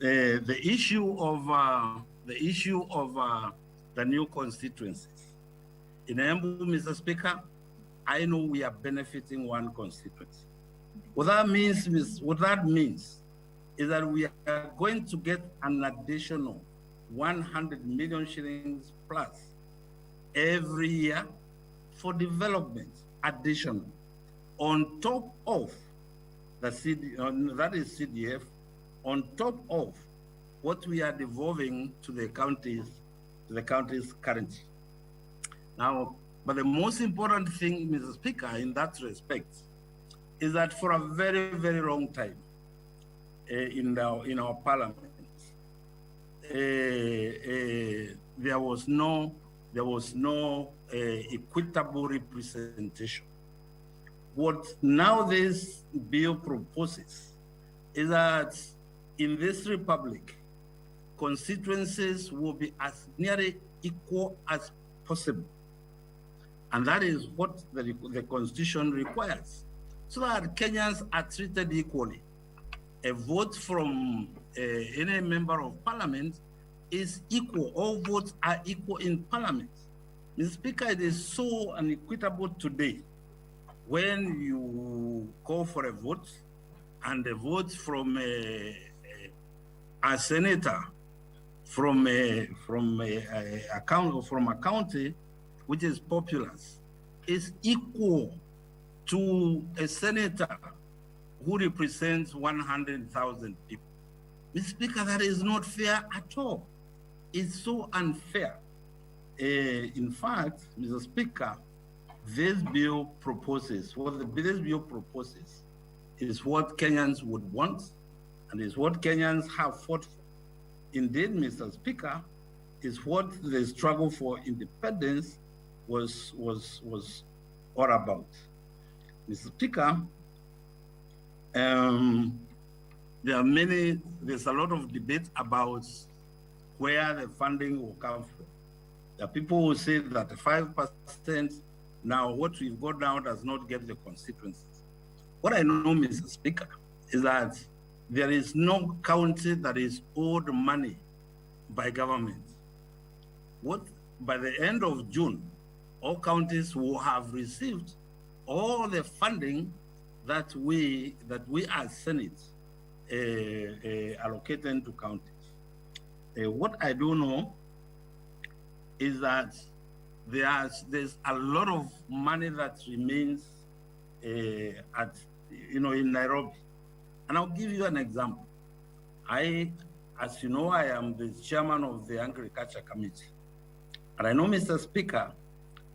the issue of the new constituencies. In Embu, Mr. Speaker, I know we are benefiting one constituency. What that means is that we are going to get an additional 100 million shillings plus every year for development, additional, on top of the that is CDF, on top of what we are devolving to the counties currently. Now, but the most important thing, Mr. Speaker, in that respect, is that for a very, very long time in our parliament, there was no equitable representation. What now this bill proposes is that in this republic, constituencies will be as nearly equal as possible. And that is what the Constitution requires, so that Kenyans are treated equally. A vote from any member of parliament is equal. All votes are equal in parliament. Mr. Speaker, it is so unequitable today when you call for a vote and a vote from a senator from a county which is populous is equal to a senator who represents 100,000 people. Mr. Speaker, that is not fair at all. It's so unfair. In fact, Mr. Speaker, this bill proposes, this bill proposes is what Kenyans would want and is what Kenyans have fought for. Indeed, Mr. Speaker, is what the struggle for independence was all about. Mr. Speaker, there's a lot of debate about where the funding will come from. There are people who say that 5%, now what we've got now does not get the constituencies. What I know, Mr. Speaker, is that there is no county that is owed money by government. By the end of June, all counties will have received all the funding that we as Senate allocated to counties. What I do know is that there's a lot of money that remains in Nairobi. And I'll give you an example. As you know, I am the chairman of the Agriculture Committee. And I know, Mr. Speaker,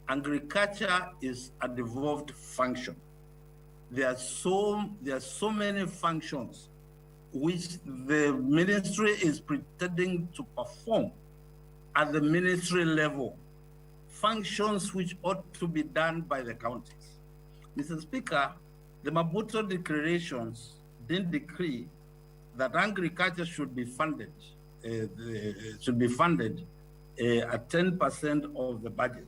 agriculture is a devolved function. There are so many functions which the ministry is pretending to perform at the ministry level, functions which ought to be done by the counties. Mr. Speaker, the Maputo declarations didn't decree that agriculture should be funded, at 10% of the budget.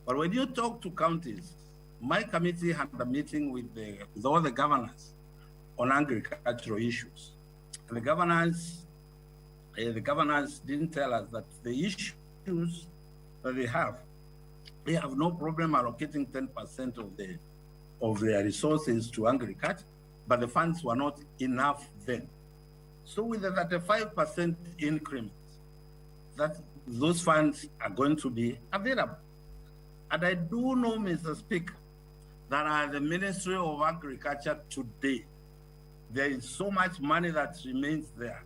But when you talk to counties, my committee had a meeting with all the governors on agricultural issues. And the governors didn't tell us that the issues that they have no problem allocating 10% of their resources to agriculture, but the funds were not enough then. So with the 35% increment, that those funds are going to be available. And I do know, Mr. Speaker, that at the Ministry of Agriculture today, there is so much money that remains there.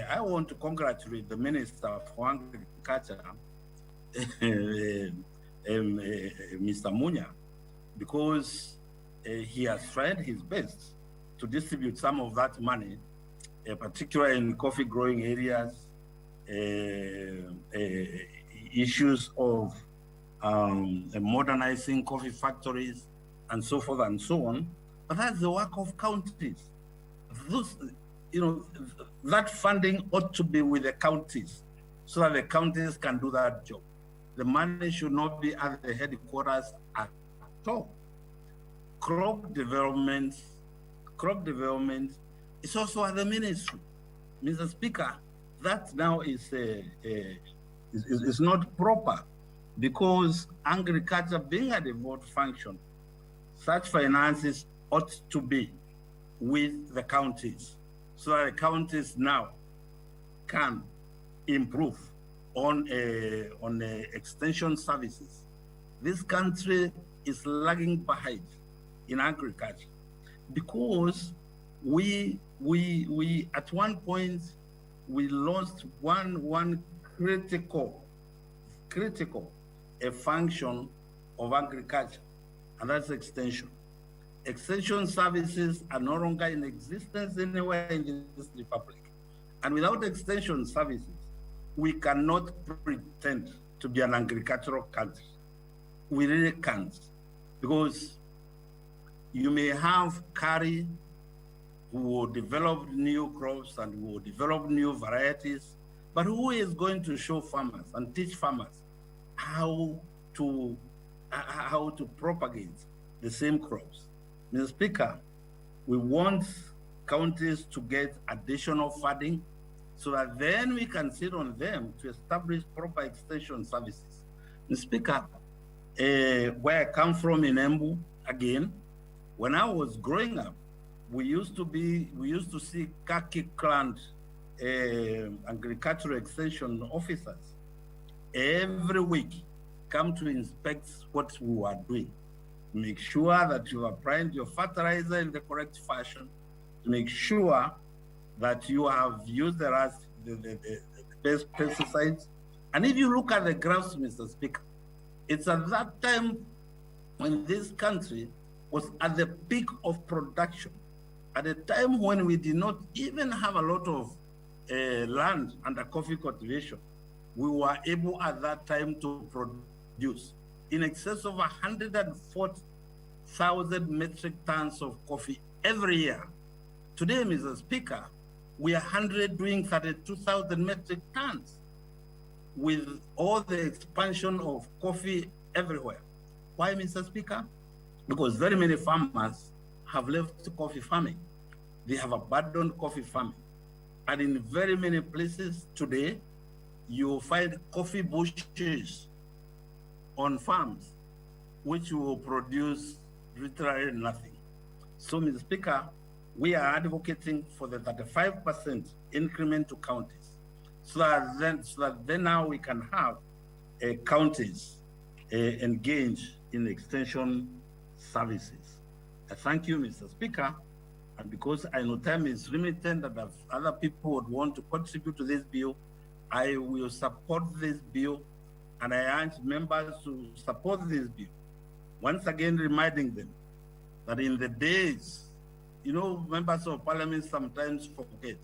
I want to congratulate the Minister for Agriculture, Mr. Munya, because he has tried his best to distribute some of that money, particularly in coffee growing areas, issues of modernizing coffee factories, and so forth and so on. But that's the work of counties. That funding ought to be with the counties so that the counties can do that job. The money should not be at the headquarters at all. Crop development is also at the ministry. Mr. Speaker, that now is not proper, because agriculture being a devolved function, such finances ought to be with the counties, so that the counties now can improve on extension services. This country is lagging behind in agriculture, because we at one point we lost one critical a function of agriculture, and that's extension. Extension services are no longer in existence anywhere in this republic. And without extension services, we cannot pretend to be an agricultural country. We really can't, because you may have CARI who will develop new crops and who will develop new varieties, but who is going to show farmers and teach farmers how to propagate the same crops? Mr. Speaker, we want counties to get additional funding, so that then we can sit on them to establish proper extension services. Mr. Speaker, where I come from in Embu, again, when I was growing up, we used to see khaki-clad agricultural extension officers every week come to inspect what we were doing. Make sure that you applied your fertilizer in the correct fashion, to make sure that you have used the best pesticides. And if you look at the graphs, Mr. Speaker, it's at that time when this country was at the peak of production, at a time when we did not even have a lot of land under coffee cultivation. We were able at that time to produce in excess of 140,000 metric tons of coffee every year. Today, Mr. Speaker, we are 100 doing 32,000 metric tons with all the expansion of coffee everywhere. Why, Mr. Speaker? Because very many farmers have left coffee farming. They have abandoned coffee farming. And in very many places today, you will find coffee bushes on farms, which will produce literally nothing. So, Mr. Speaker, we are advocating for the 35% increment to counties, so that then now we can have counties engage in extension services. I thank you, Mr. Speaker, and because I know time is limited and if other people would want to contribute to this bill, I will support this bill, and I urge members to support this bill. Once again, reminding them that in the days, members of parliament sometimes forget.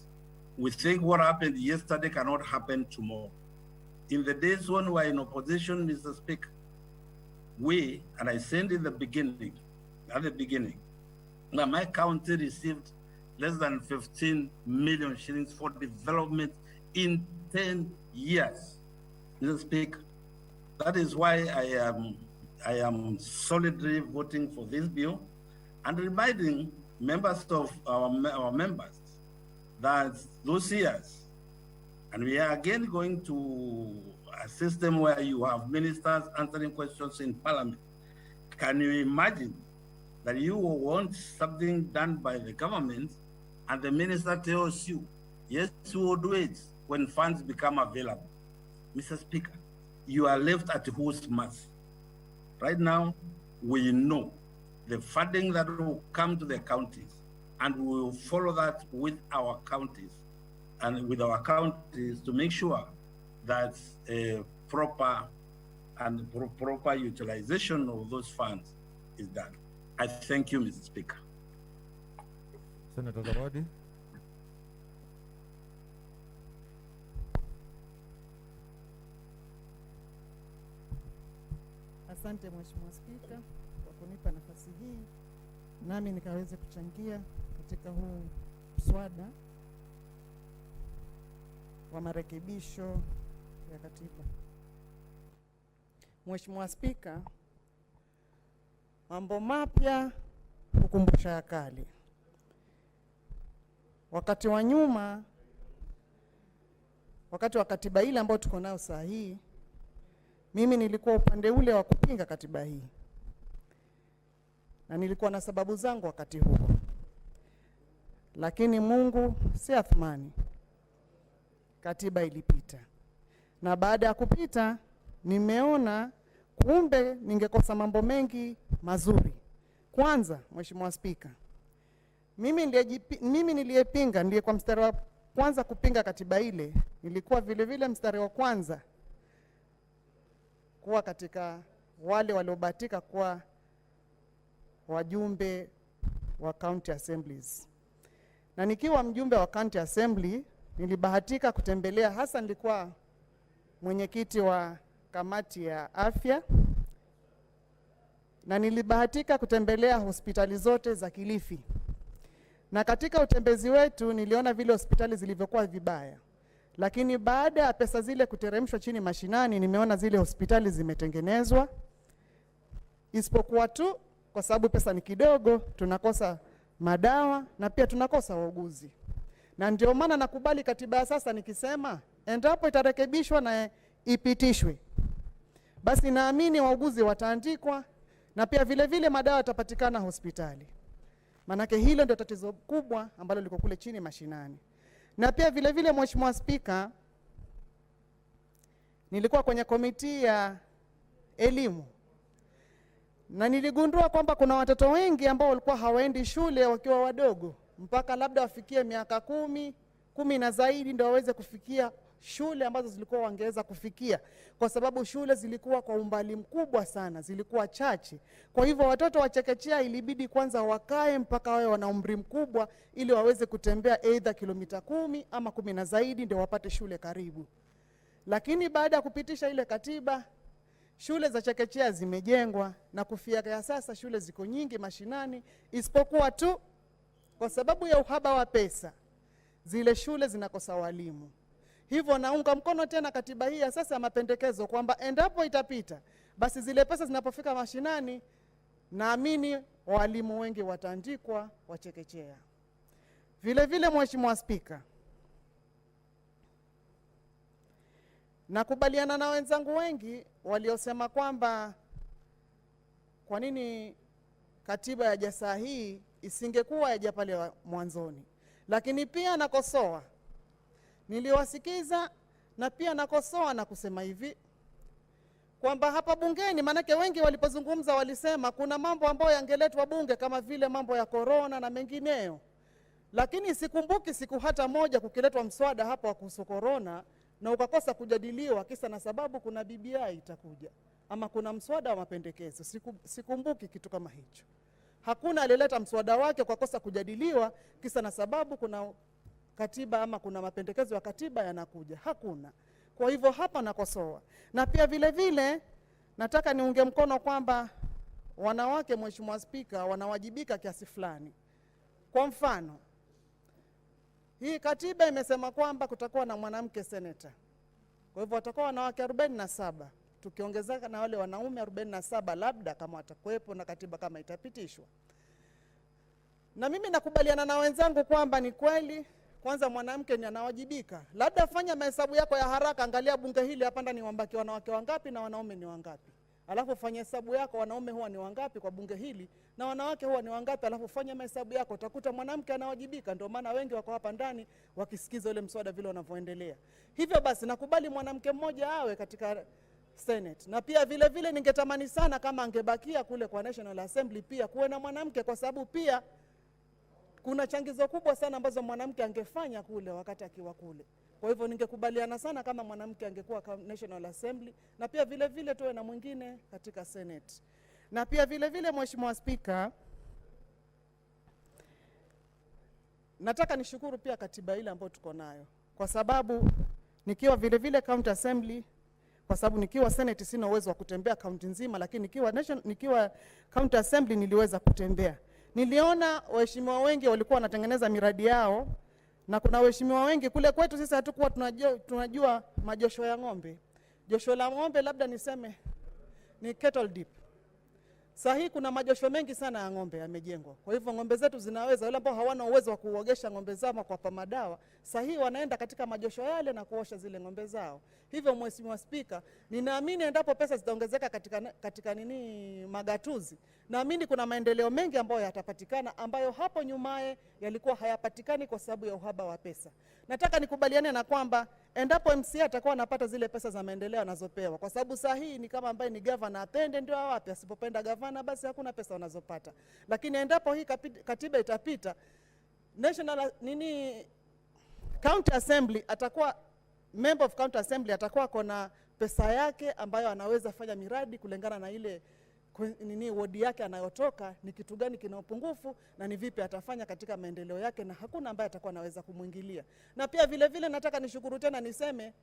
We think what happened yesterday cannot happen tomorrow. In the days when we were in opposition, Mr. Speaker, and I said at the beginning, that my county received less than 15 million shillings for development in 10 years. Mr. Speaker, that is why I am solidly voting for this bill, and reminding members of our members that those years, and we are again going to a system where you have ministers answering questions in parliament. Can you imagine that you will want something done by the government and the minister tells you, yes, we will do it when funds become available? Mr. Speaker, you are left at whose mercy? Right now, we know the funding that will come to the counties, and we will follow that with our counties to make sure that proper utilization of those funds is done. I thank you, Mr. Speaker. Senator Zawadi. Asante Mheshimiwa Spika kwa kunipa nafasi hii nami nikaweze kuchangia katika huu mswada wa marekebisho ya katiba. Mheshimiwa Spika, mambo mapya hukumbusha ya kale. Wakati wa nyuma wakati wa katiba ile ambayo tuko nayo saa hii, mimi nilikuwa upande ule wa kupinga katiba hii, na nilikuwa na sababu zangu wakati huo, lakini Mungu si athmani, katiba ilipita. Na baada ya kupita nimeona kumbe ningekosa mambo mengi mazuri. Kwanza, Mheshimiwa Spika, mimi niliyepinga, ndiye kwa mstari wa kwanza kupinga katiba ile, nilikuwa vile vile mstari wa kwanza kuwa katika wale waliobahatika kuwa wajumbe wa county assemblies. Na nikiwa mjumbe wa county assembly nilibahatika kutembelea, hasa nilikuwa mwenyekiti wa kamati ya afya, na nilibahatika kutembelea hospitali zote za Kilifi. Na katika utembezi wetu niliona vile hospitali zilivyokuwa vibaya, lakini baada ya pesa zile kuteremshwa chini mashinani, nimeona zile hospitali zimetengenezwa, isipokuwa tu kwa sababu pesa ni kidogo tunakosa madawa na pia tunakosa wauguzi. Na ndio maana nakubali katiba ya sasa nikisema endapo itarekebishwa na ipitishwe, basi naamini wauguzi wataandikwa na pia vile vile madawa yatapatikana hospitali. Manake hilo ndio tatizo kubwa ambalo liko kule chini mashinani. Na pia vile vile, Mheshimiwa Spika, nilikuwa kwenye komiti ya elimu na niligundua kwamba kuna watoto wengi ambao walikuwa hawaendi shule wakiwa wadogo, mpaka labda wafikie miaka 10 na zaidi ndio waweze kufikia shule ambazo zilikuwa wangeweza kufikia, kwa sababu shule zilikuwa kwa umbali mkubwa sana, zilikuwa chache. Kwa hivyo watoto wa chekechea ilibidi kwanza wakae mpaka wawe wana umri mkubwa ili waweze kutembea either kilomita 10 ama 10 na zaidi ndio wapate shule karibu. Lakini baada ya kupitisha ile katiba, shule za chekechea zimejengwa na kufikia sasa shule ziko nyingi mashinani, isipokuwa tu kwa sababu ya uhaba wa pesa zile shule zinakosa walimu. Hivyo naunga mkono tena katiba hii ya sasa ya mapendekezo kwamba endapo itapita, basi zile pesa zinapofika mashinani, naamini walimu wengi wataandikwa wa chekechea. Vile vile, Mheshimiwa Spika, nakubaliana na wenzangu wengi waliosema kwamba kwa nini katiba ya jasa hii isingekuwa yaja pale mwanzoni. Lakini pia nakosoa, niliwasikiza na pia nakosoa na kusema hivi kwamba hapa bungeni, manake wengi walipozungumza walisema kuna mambo ambayo yangeletwa bunge kama vile mambo ya corona na mengineyo, lakini sikumbuki siku hata moja kukiletwa mswada hapa wa kuhusu corona na ukakosa kujadiliwa kisa na sababu kuna BBI itakuja ama kuna mswada wa mapendekezo. Sikumbuki kitu kama hicho. Hakuna alileta mswada wake kwa kosa kujadiliwa kisa na sababu kuna katiba ama kuna mapendekezo ya katiba yanakuja. Hakuna. Kwa hivyo hapa nakosoa. Na pia vile vile nataka niunge mkono kwamba wanawake, Mheshimiwa Spika, wanawajibika kiasi fulani. Kwa mfano, hii katiba imesema kwamba kutakuwa na mwanamke seneta. Kwa hivyo watakuwa wanawake 47, tukiongezeka na wale wanaume 47 labda kama watakuwepo na katiba kama itapitishwa. Na mimi nakubaliana na wenzangu kwamba ni kweli kwanza mwanamke ni anawajibika. Labda fanya mahesabu yako ya haraka, angalia bunge hili hapa ndani wambaki wanawake wangapi na wanaume ni wangapi. Alafu fanya hesabu yako wanaume huwa ni wangapi kwa bunge hili na wanawake huwa ni wangapi, alafu fanya mahesabu yako utakuta mwanamke anawajibika. Ndio maana wengi wako hapa ndani wakisikiza ile mswada vile unavyoendelea. Hivyo basi nakubali mwanamke mmoja awe katika Senate. Na pia vile vile ningetamani sana kama angebakia kule kwa National Assembly pia kuwe na mwanamke, kwa sababu pia kuna changizo kubwa sana ambazo mwanamke angefanya kule wakati akiwa kule. Kwa hivyo ningekubaliana sana kama mwanamke angekuwa National Assembly, na pia vile vile tuwe na mwingine katika Senate. Na pia vile vile, Mheshimiwa Spika, nataka nishukuru pia katiba ile ambayo tuko nayo, kwa sababu nikiwa vile vile County Assembly, kwa sababu nikiwa Senate sina uwezo wa kutembea kaunti nzima, lakini nikiwa County Assembly niliweza kutembea. Niliona waheshimiwa wengi walikuwa wanatengeneza miradi yao, na kuna waheshimiwa wengi kule kwetu sisi hatukuwa tunajua majosho ya ng'ombe. Josho la ng'ombe labda niseme ni cattle dip. Saa hii kuna majosho mengi sana ya ng'ombe yamejengwa. Kwa hivyo ng'ombe zetu zinaweza, wale ambao hawana uwezo wa kuogesha ng'ombe zao kwa kuwapa dawa, saa hii wanaenda katika majosho yale na kuosha zile ng'ombe zao. Hivyo Mheshimiwa Spika, ninaamini endapo pesa zitaongezeka katika magatuzi, naamini kuna maendeleo mengi ambayo yatapatikana, ambayo hapo nyumaye yalikuwa hayapatikani kwa sababu ya uhaba wa pesa. Nataka nikubaliane na kwamba endapo MCA atakuwa anapata zile pesa za maendeleo anazopewa, kwa sababu saa hii ni kama ambaye ni governor apende ndio awape, asipopenda governor basi hakuna pesa wanazopata. Lakini endapo hii katiba itapita, county assembly atakuwa, member of county assembly atakuwa kona pesa yake ambayo anaweza fanya miradi kulingana na ile wodi yake anayotoka, ni kitu gani kina upungufu na ni vipi atafanya katika maendeleo yake, na hakuna ambaye atakuwa anaweza kumuingilia. Na pia vile vile nataka nishukuru tena niseme,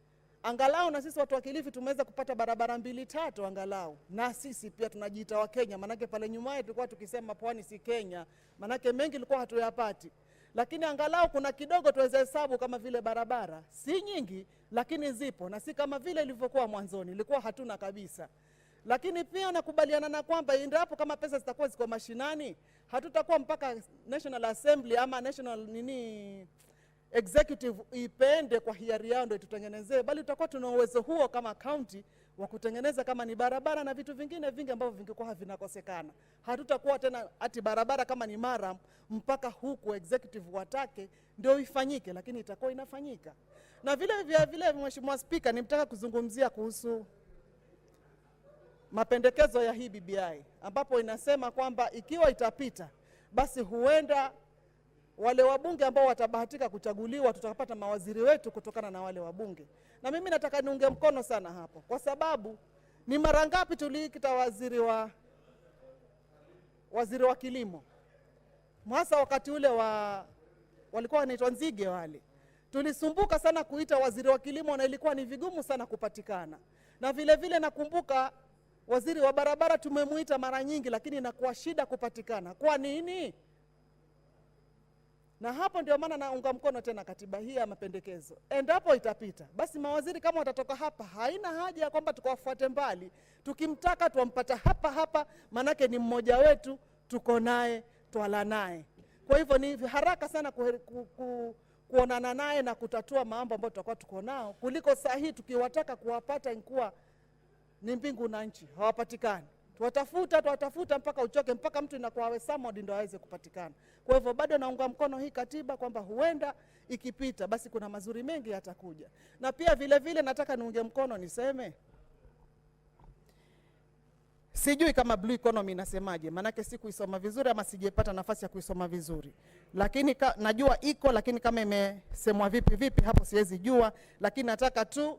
angalau na sisi watu wa Kilifi tumeweza kupata barabara 2-3 angalau. Na sisi pia tunajiita wa Kenya, manake pale nyuma tulikuwa tukisema pwani si Kenya, manake mengi ilikuwa hatuyapati. Lakini angalau kuna kidogo tuweze hesabu, kama vile barabara si nyingi lakini zipo, na si kama vile ilivyokuwa mwanzoni, ilikuwa hatuna kabisa. Lakini pia nakubaliana na kwamba endapo kama pesa zitakuwa ziko mashinani, hatutakuwa mpaka National Assembly ama National Executive ipende kwa hiari yao ndio tutengenezee, bali tutakuwa tuna uwezo huo kama county wa kutengeneza kama ni barabara na vitu vingine vingi ambavyo vingekuwa havinakosekana. Hatutakuwa tena ati barabara kama ni Maram mpaka huku executive watake ndio ifanyike, lakini itakuwa inafanyika. Na vile Mheshimiwa Spika, nimtaka kuzungumzia kuhusu mapendekezo ya hii BBI, ambapo inasema kwamba ikiwa itapita, basi huenda wale wabunge ambao watabahatika kuchaguliwa tutapata mawaziri wetu kutokana na wale wabunge. Na mimi nataka niunge mkono sana hapo, kwa sababu ni mara ngapi tuliikita waziri wa kilimo, hasa wakati ule walikuwa wanaitwa Nzige wale. Tulisumbuka sana kuita waziri wa kilimo na ilikuwa ni vigumu sana kupatikana. Na vile vile nakumbuka waziri wa barabara tumemuita mara nyingi, lakini inakuwa shida kupatikana. Kwa nini? Na hapo ndio maana naunga mkono tena katiba hii ya mapendekezo. Endapo itapita, basi mawaziri kama watatoka hapa, haina haja ya kwamba tukawafuate mbali. Tukimtaka tuwampata hapa, manake ni mmoja wetu, tuko naye, twala naye. Kwa hivyo ni haraka sana kuonana naye na kutatua mambo ambayo tutakuwa tuko nao, kuliko saa hii tukiwataka kuwapata inkuwa ni mbingu na nchi, hawapatikani. Tuwatafuta mpaka uchoke, mpaka mtu inakuwa awe samodi ndio aweze kupatikana. Kwa hivyo bado naunga mkono hii katiba kwamba huenda ikipita basi kuna mazuri mengi yatakuja. Na pia vile vile nataka niunge mkono niseme, sijui kama blue economy inasemaje, manake sikuisoma vizuri ama sijepata nafasi ya kuisoma vizuri. Lakini najua iko, lakini kama imesemwa vipi hapo siwezi jua, lakini nataka tu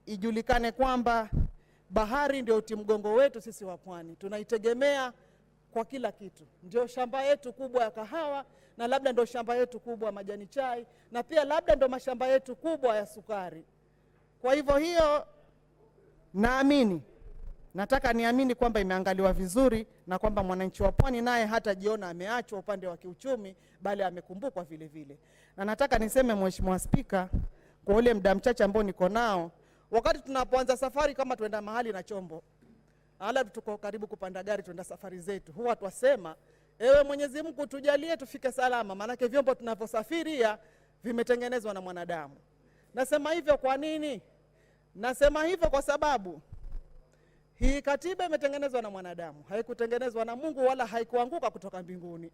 ijulikane kwamba bahari ndio uti mgongo wetu sisi wa pwani. Tunaitegemea kwa kila kitu. Ndio shamba yetu kubwa ya kahawa, na labda ndio shamba yetu kubwa ya majani chai, na pia labda ndio mashamba yetu kubwa ya sukari. Kwa hivyo hiyo nataka niamini kwamba imeangaliwa vizuri, na kwamba mwananchi wa pwani naye hatajiona ameachwa upande wa kiuchumi, bali amekumbukwa vile vile. Na nataka niseme Mheshimiwa Spika, kwa ule muda mchache ambao niko nao, wakati tunapoanza safari kama tuenda mahali na chombo, ala tuko karibu kupanda gari tuenda safari zetu, huwa twasema ewe Mwenyezi Mungu tujalie tufike salama, manake vyombo tunavyosafiria vimetengenezwa na mwanadamu. Nasema hivyo kwa nini? Nasema hivyo kwa sababu hii katiba imetengenezwa na mwanadamu, haikutengenezwa na Mungu wala haikuanguka kutoka mbinguni.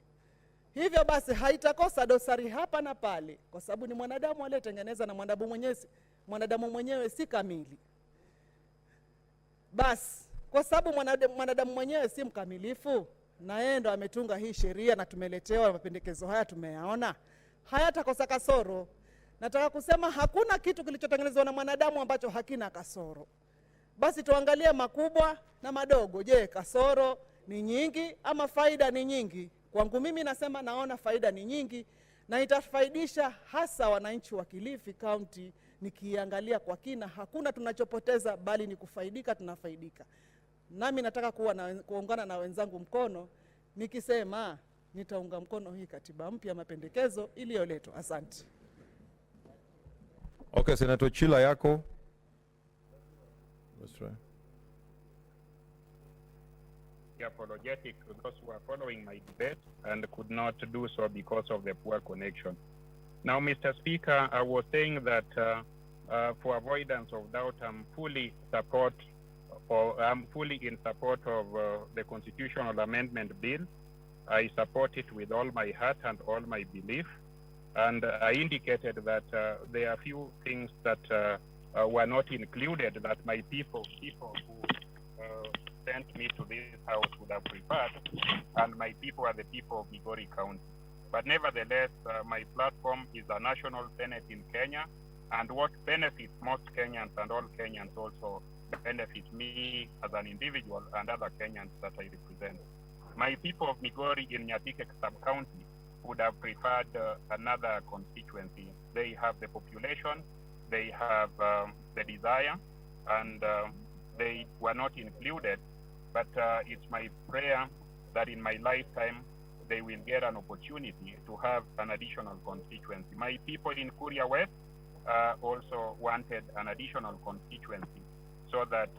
Hivyo basi haitakosa dosari hapa na pale, kwa sababu ni mwanadamu aliyetengeneza, na mwanadamu mwenyewe si kamili. Basi kwa sababu mwanadamu mwenyewe si mkamilifu, na yeye ndo ametunga hii sheria na tumeletewa mapendekezo haya, tumeyaona hayatakosa kasoro. Nataka kusema hakuna kitu kilichotengenezwa na mwanadamu ambacho hakina kasoro. Basi tuangalie makubwa na madogo. Je, kasoro ni nyingi ama faida ni nyingi? Kwangu mimi nasema naona faida ni nyingi, na itafaidisha hasa wananchi wa Kilifi County. Nikiangalia kwa kina, hakuna tunachopoteza, bali ni kufaidika, tunafaidika. Nami nataka kuungana na wenzangu mkono nikisema nitaunga mkono hii katiba mpya mapendekezo iliyoletwa. Asante. Okay, Senator Chila yako. Yapo apologetic to those who are following my debate and could not do so because of the poor connection. Now, Mr. Speaker, I was saying that for avoidance of doubt, I'm fully in support of the constitutional amendment bill. I support it with all my heart and all my belief. And I indicated that there are few things that were not included that my people who sent me to this house would have preferred, and my people are the people of Migori County. But nevertheless, my platform is a national Senate in Kenya, and what benefits most Kenyans and all Kenyans also benefits me as an individual and other Kenyans that I represent. My people of Migori in Nyatike sub-county would have preferred another constituency. They have the population, they have the desire, and they were not included. But it's my prayer that in my lifetime, they will get an opportunity to have an additional constituency. My people in Kuria West also wanted an additional constituency so that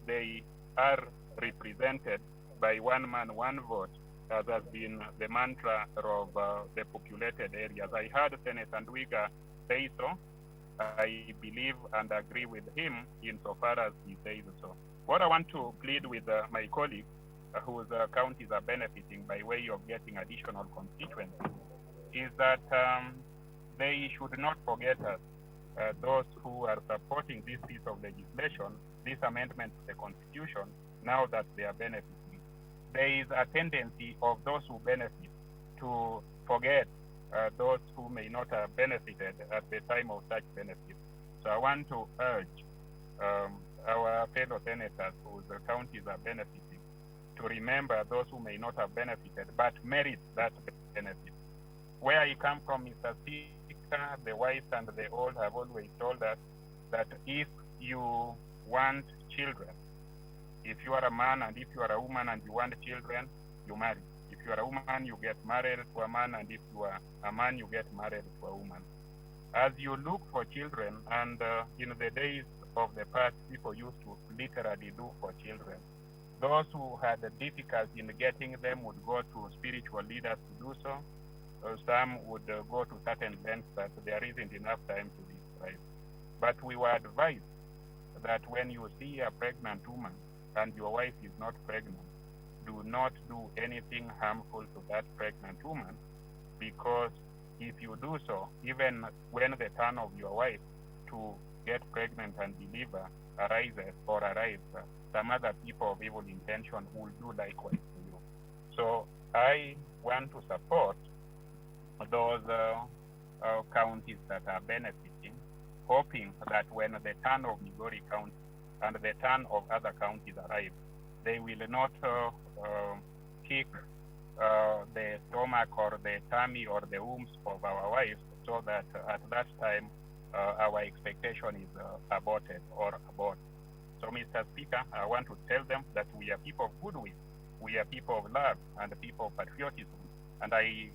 they are represented by one man, one vote, as has been the mantra of the populated areas. I heard Senator Ndwiga say so. I believe and agree with him insofar as he says so. What I want to plead with my colleagues whose counties are benefiting by way of getting additional constituencies is that they should not forget us, those who are supporting this piece of legislation, this amendment to the Constitution, now that they are benefiting. There is a tendency of those who benefit to forget those who may not have benefited at the time of such benefit. So I want to urge our fellow senators whose counties are benefiting to remember those who may not have benefited but merit that benefit. Where I come from, Mr. Speaker, the wise and the old have always told us that if you want children, if you are a man and if you are a woman and you want children, you marry. If you are a woman, you get married to a man, and if you are a man, you get married to a woman. As you look for children, and in the days of the past, people used to literally look for children. Those who had a difficulty in getting them would go to spiritual leaders to do so. Some would go to certain lengths that there isn't enough time to describe. But we were advised that when you see a pregnant woman and your wife is not pregnant, do not do anything harmful to that pregnant woman, because if you do so, even when the turn of your wife to get pregnant and deliver arises or arrives, some other people of evil intention will do likewise to you. So I want to support those counties that are benefiting, hoping that when the turn of Migori County and the turn of other counties arrive, they will not kick the stomach or the tummy or the wombs of our wives, so that at that time our expectation is aborted or abort. So, Mr. Speaker, I want to tell them that we are people of goodwill, we are people of love and people of patriotism, and I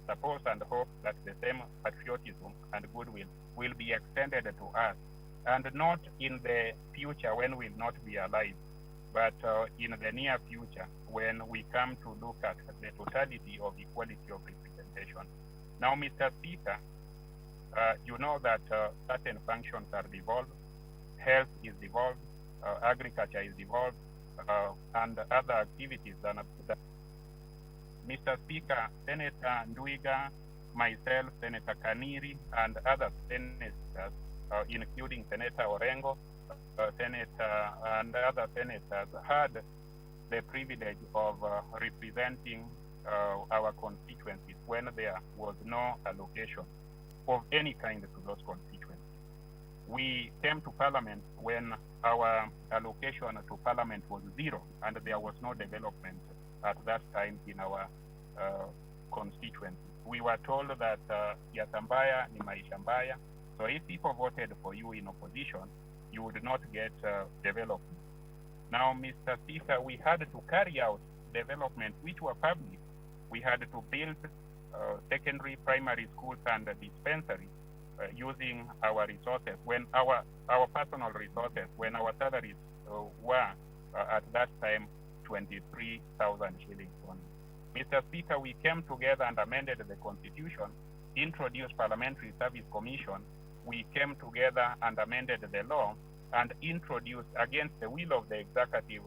suppose and hope that the same patriotism and goodwill will be extended to us, and not in the future when we'll not be alive, but in the near future when we come to look at the totality of equality of representation. Now, Mr. Speaker, you know that certain functions are devolved, health is devolved, agriculture is devolved, and other activities than that. Mr. Speaker, Senator Ndwiga, myself, Senator Kaniri, and other senators, including Senator Orengo, Senator and other senators, had the privilege of representing our constituencies when there was no allocation of any kind to those constituencies. We came to Parliament when our allocation to Parliament was zero, and there was no development at that time in our constituency. We were told that Yatambaya ni maisha mbaya, so if people voted for you in opposition, you would not get development. Now, Mr. Speaker, we had to carry out development which were public. We had to build secondary, primary schools and dispensaries using our resources, when our personal resources, when our salaries were at that time 23,000 shillings only. Mr. Speaker, we came together and amended the Constitution, introduced Parliamentary Service Commission. We came together and amended the law and introduced, against the will of the executive,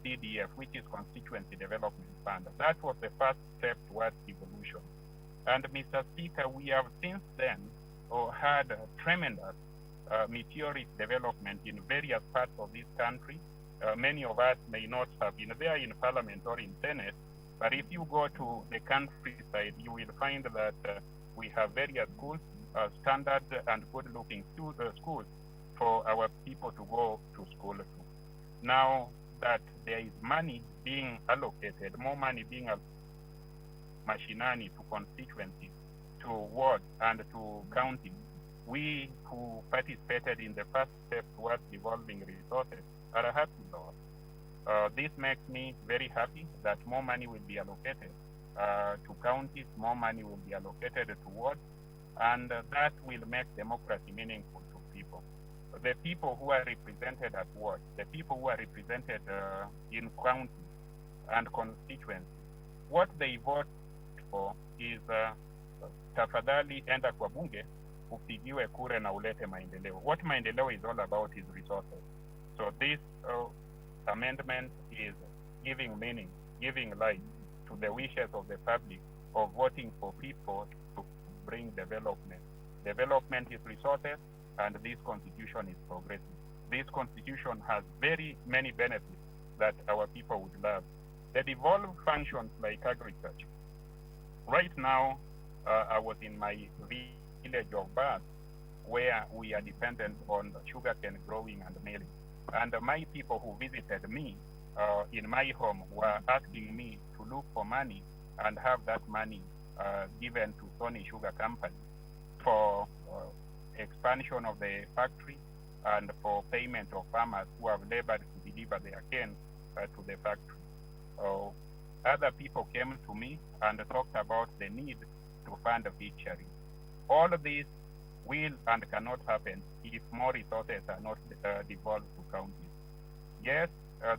CDF, which is Constituency Development Fund. That was the first step towards evolution. And Mr. Speaker, we have since then had tremendous meteoric development in various parts of this country. Many of us may not have been there in Parliament or in Senate, but if you go to the countryside, you will find that we have various schools, standard and good-looking schools for our people to go to school to. Now that there is money being allocated, more money being allocated mashinani to constituencies, to wards, and to counties, we who participated in the first step towards devolving resources are happy about. This makes me very happy that more money will be allocated to counties, more money will be allocated to wards, and that will make democracy meaningful to people. The people who are represented at wards, the people who are represented in counties and constituencies, what they vote for is tafadhali enda kwa bunge upigiwe kura na ulete maendeleo. What maendeleo is all about is resources. So this amendment is giving meaning, giving light to the wishes of the public of voting for people to bring development. Development is resources, and this constitution is progressive. This constitution has very many benefits that our people would love. The devolved functions like agriculture. Right now, I was in my village of birth, where we are dependent on sugarcane growing and milling. And my people who visited me in my home were asking me to look for money and have that money given to Sony Sugar Company for expansion of the factory and for payment of farmers who have labored to deliver their cane to the factory. Other people came to me and talked about the need to fund featuring. All of this will and cannot happen if more resources are not devolved to counties. Yes,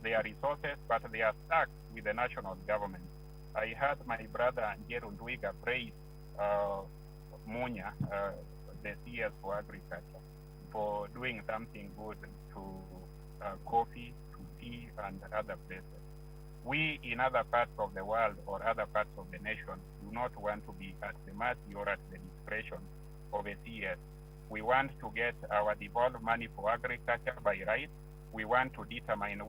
they are resources, but they are stuck with the national government. I heard my brother Njeru Ndwiga praise Munya, the CS for Agriculture, for doing something good to coffee, to tea, and other places. We in other parts of the world or other parts of the nation do not want to be at the mercy or at the discretion of a CS. We want to get our devolved money for agriculture by right. We want to determine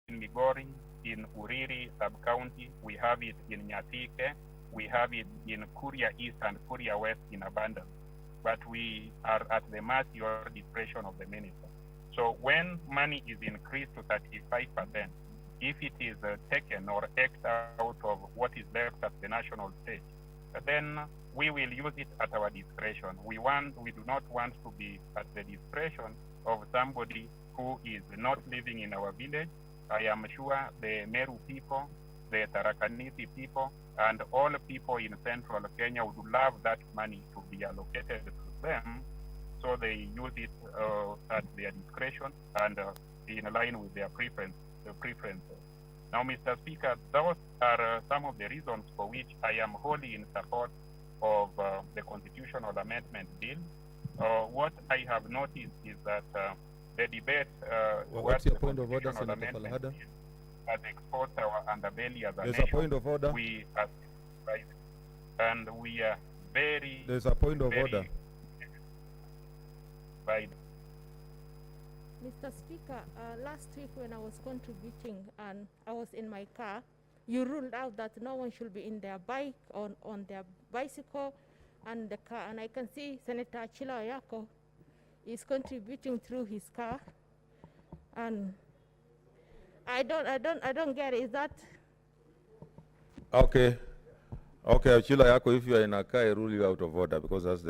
in Migori, in Uriri sub-county, we have it in Nyatike, we have it in Kuria East and Kuria West in abundance. But we are at the mercy or discretion of the minister. So when money is increased to 35%, if it is taken or X'd out of what is left at the national stage, then we will use it at our discretion. We do not want to be at the discretion of somebody who is not living in our village. I am sure the Meru people, the Tarakaniti people, and all people in central Kenya would love that money to be allocated to them, so they use it at their discretion and in line with their preferences. Now, Mr. Speaker, those are some of the reasons for which I am wholly in support of the constitutional amendment bill. What I have noticed is that the debate what's your point of order, Senator Falhada? Has exposed our underbelly as a There's nation. a point of order. We are, and we are very. There's a point of order. By Mr. Speaker, last week when I was contributing and I was in my car, you ruled out that no one should be in their bike on their bicycle and the car. And I can see Senator Achila Oyako is contributing through his car, and I don't get it. Is that Okay, Achila Yako, if you are in a car, I rule you out of order because that's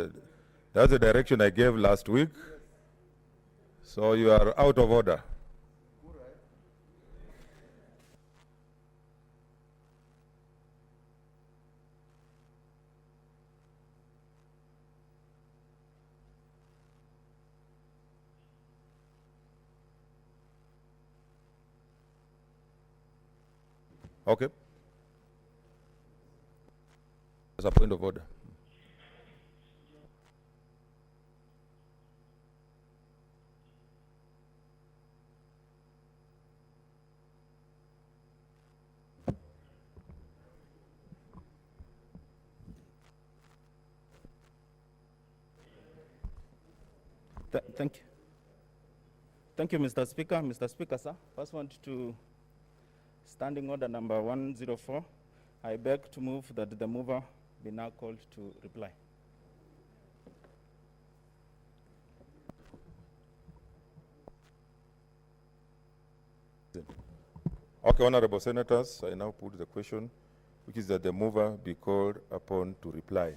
the direction I gave last week. So you are out of order. Okay. As a point of order. Thank you. Thank you, Mr. Speaker. Mr. Speaker, sir, first want to standing order number 104. I beg to move that the mover be now called to reply. Okay, honorable senators, I now put the question, which is that the mover be called upon to reply.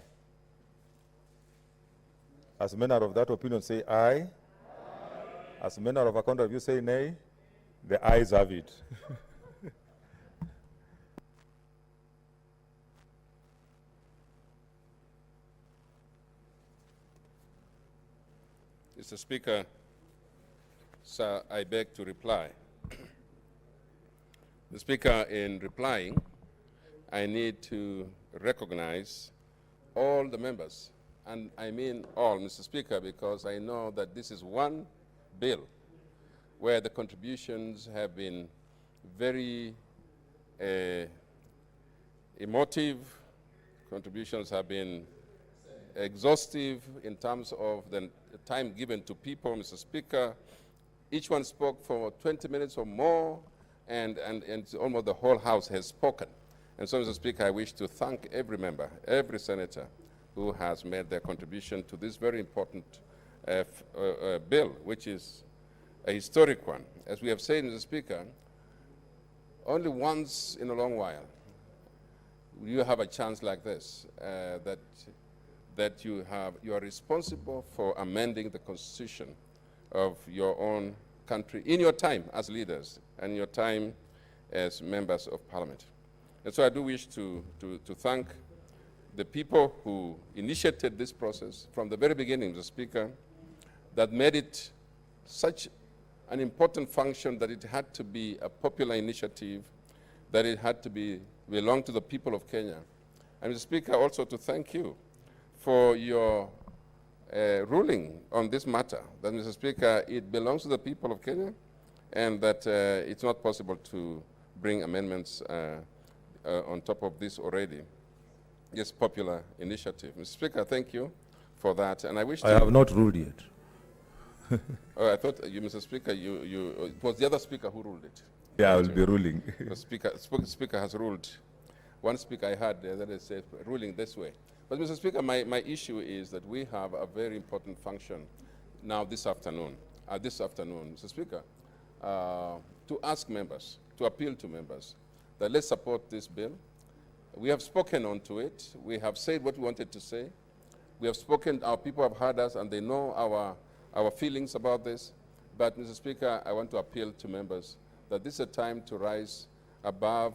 As a manner of that opinion, say aye. Aye. As a manner of a counter view, say nay. The ayes have it. Mr. Speaker, sir, I beg to reply. The Speaker, in replying, I need to recognize all the members, and I mean all, Mr. Speaker, because I know that this is one bill where the contributions have been very emotive, contributions have been exhaustive in terms of the time given to people, Mr. Speaker. Each one spoke for 20 minutes or more, and almost the whole House has spoken. And so, Mr. Speaker, I wish to thank every member, every senator who has made their contribution to this very important bill, which is a historic one. As we have said, Mr. Speaker, only once in a long while you have a chance like this, that you are responsible for amending the constitution of your own country in your time as leaders and your time as members of parliament. And so I do wish to thank the people who initiated this process from the very beginning, Mr. Speaker, that made it such an important function that it had to be a popular initiative, that it had to belong to the people of Kenya. And Mr. Speaker, also to thank you for your ruling on this matter, that, Mr. Speaker, it belongs to the people of Kenya, and that it's not possible to bring amendments on top of this already. Yes, popular initiative. Mr. Speaker, thank you for that, and I wish I have not ruled yet. Oh, I thought you, Mr. Speaker, it was the other speaker who ruled it. Yeah, I will be ruling. The speaker has ruled. One speaker I had that is ruling this way. But, Mr. Speaker, my issue is that we have a very important function now this afternoon, Mr. Speaker, to ask members, to appeal to members, that let's support this bill. We have spoken onto it. We have said what we wanted to say. We have spoken, our people have heard us, and they know our feelings about this. But, Mr. Speaker, I want to appeal to members that this is a time to rise above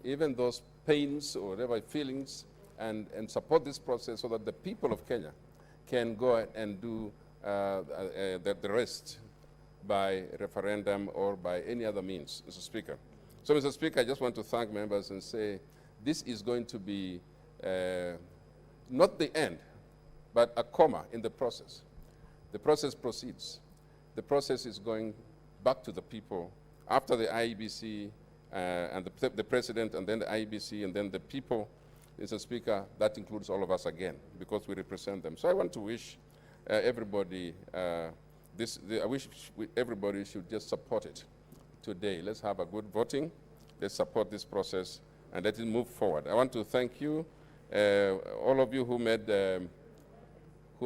even those pains or whatever feelings and support this process so that the people of Kenya can go and do the rest by referendum or by any other means, Mr. Speaker. So, Mr. Speaker, I just want to thank members and say this is going to be not the end, but a comma in the process. The process proceeds. The process is going back to the people after the IEBC and the president, and then the IEBC, and then the people, Mr. Speaker. That includes all of us again, because we represent them. So I want to wish everybody I wish everybody should just support it today. Let's have a good voting. Let's support this process and let it move forward. I want to thank you, all of you who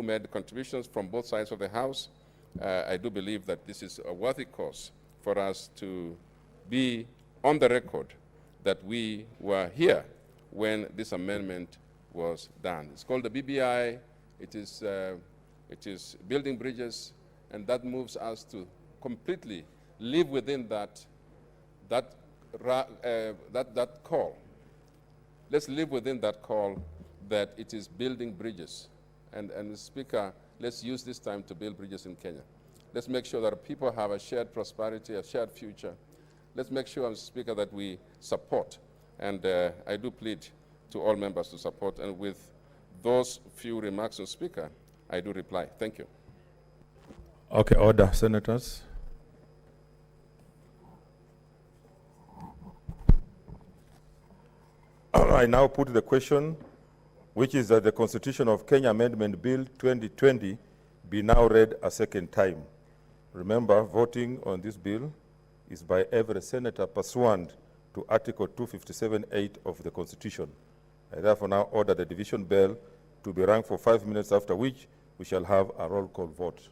made contributions from both sides of the House. I do believe that this is a worthy cause for us to be on the record that we were here when this amendment was done. It's called the BBI. It is building bridges, and that moves us to completely live within that call. Let's live within that call that it is building bridges. And Speaker, let's use this time to build bridges in Kenya. Let's make sure that our people have a shared prosperity, a shared future. Let's make sure, Mr. Speaker, that we support And I do plead to all members to support. And with those few remarks, Mr. Speaker, I do reply. Thank you. Okay, order, senators. I now put the question, which is that the Constitution of Kenya Amendment Bill 2020 be now read a second time. Remember, voting on this bill is by every senator pursuant to Article 257(8) of the Constitution. I therefore now order the division bell to be rung for 5 minutes, after which we shall have a roll call vote.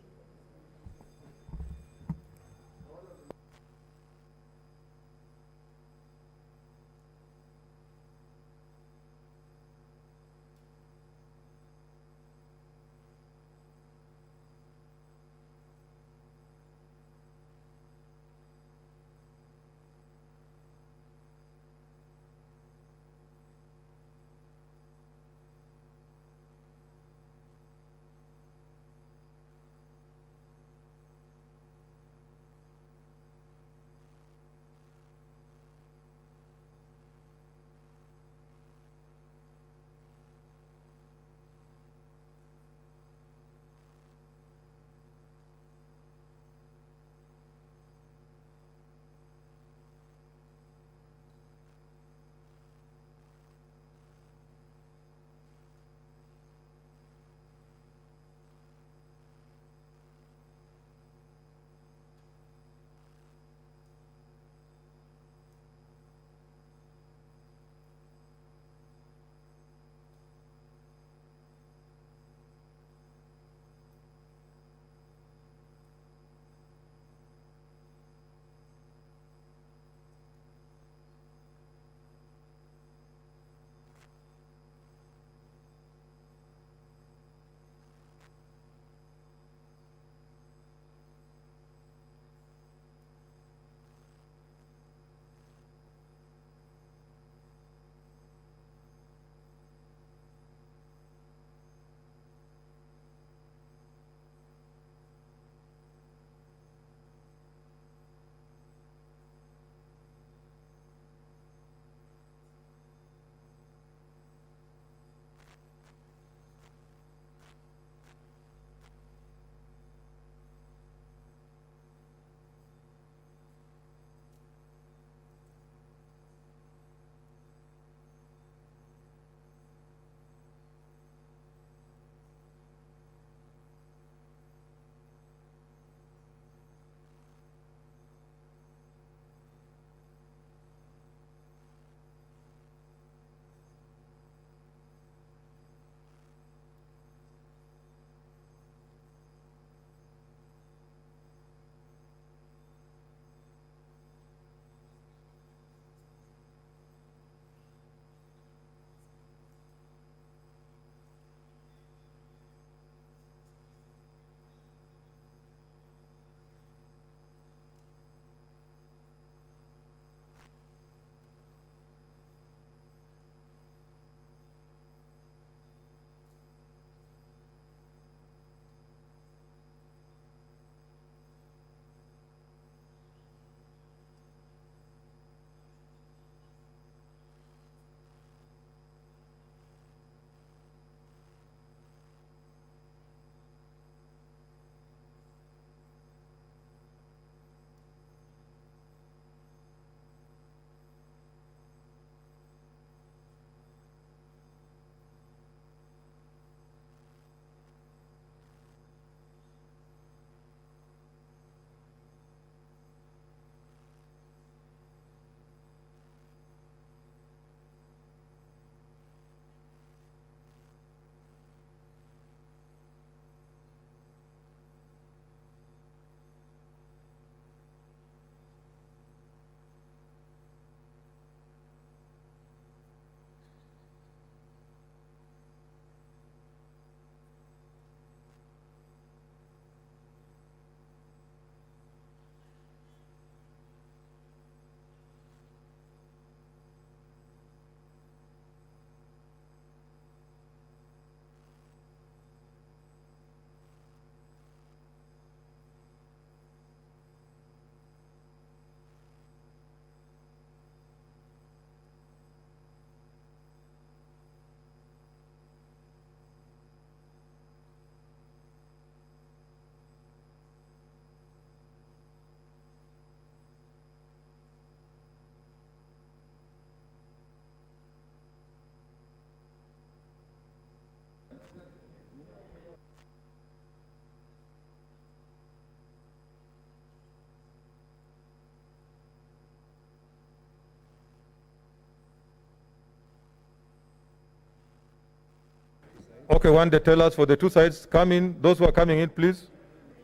Okay, one the tellers for the two sides. Come in. Those who are coming in, please.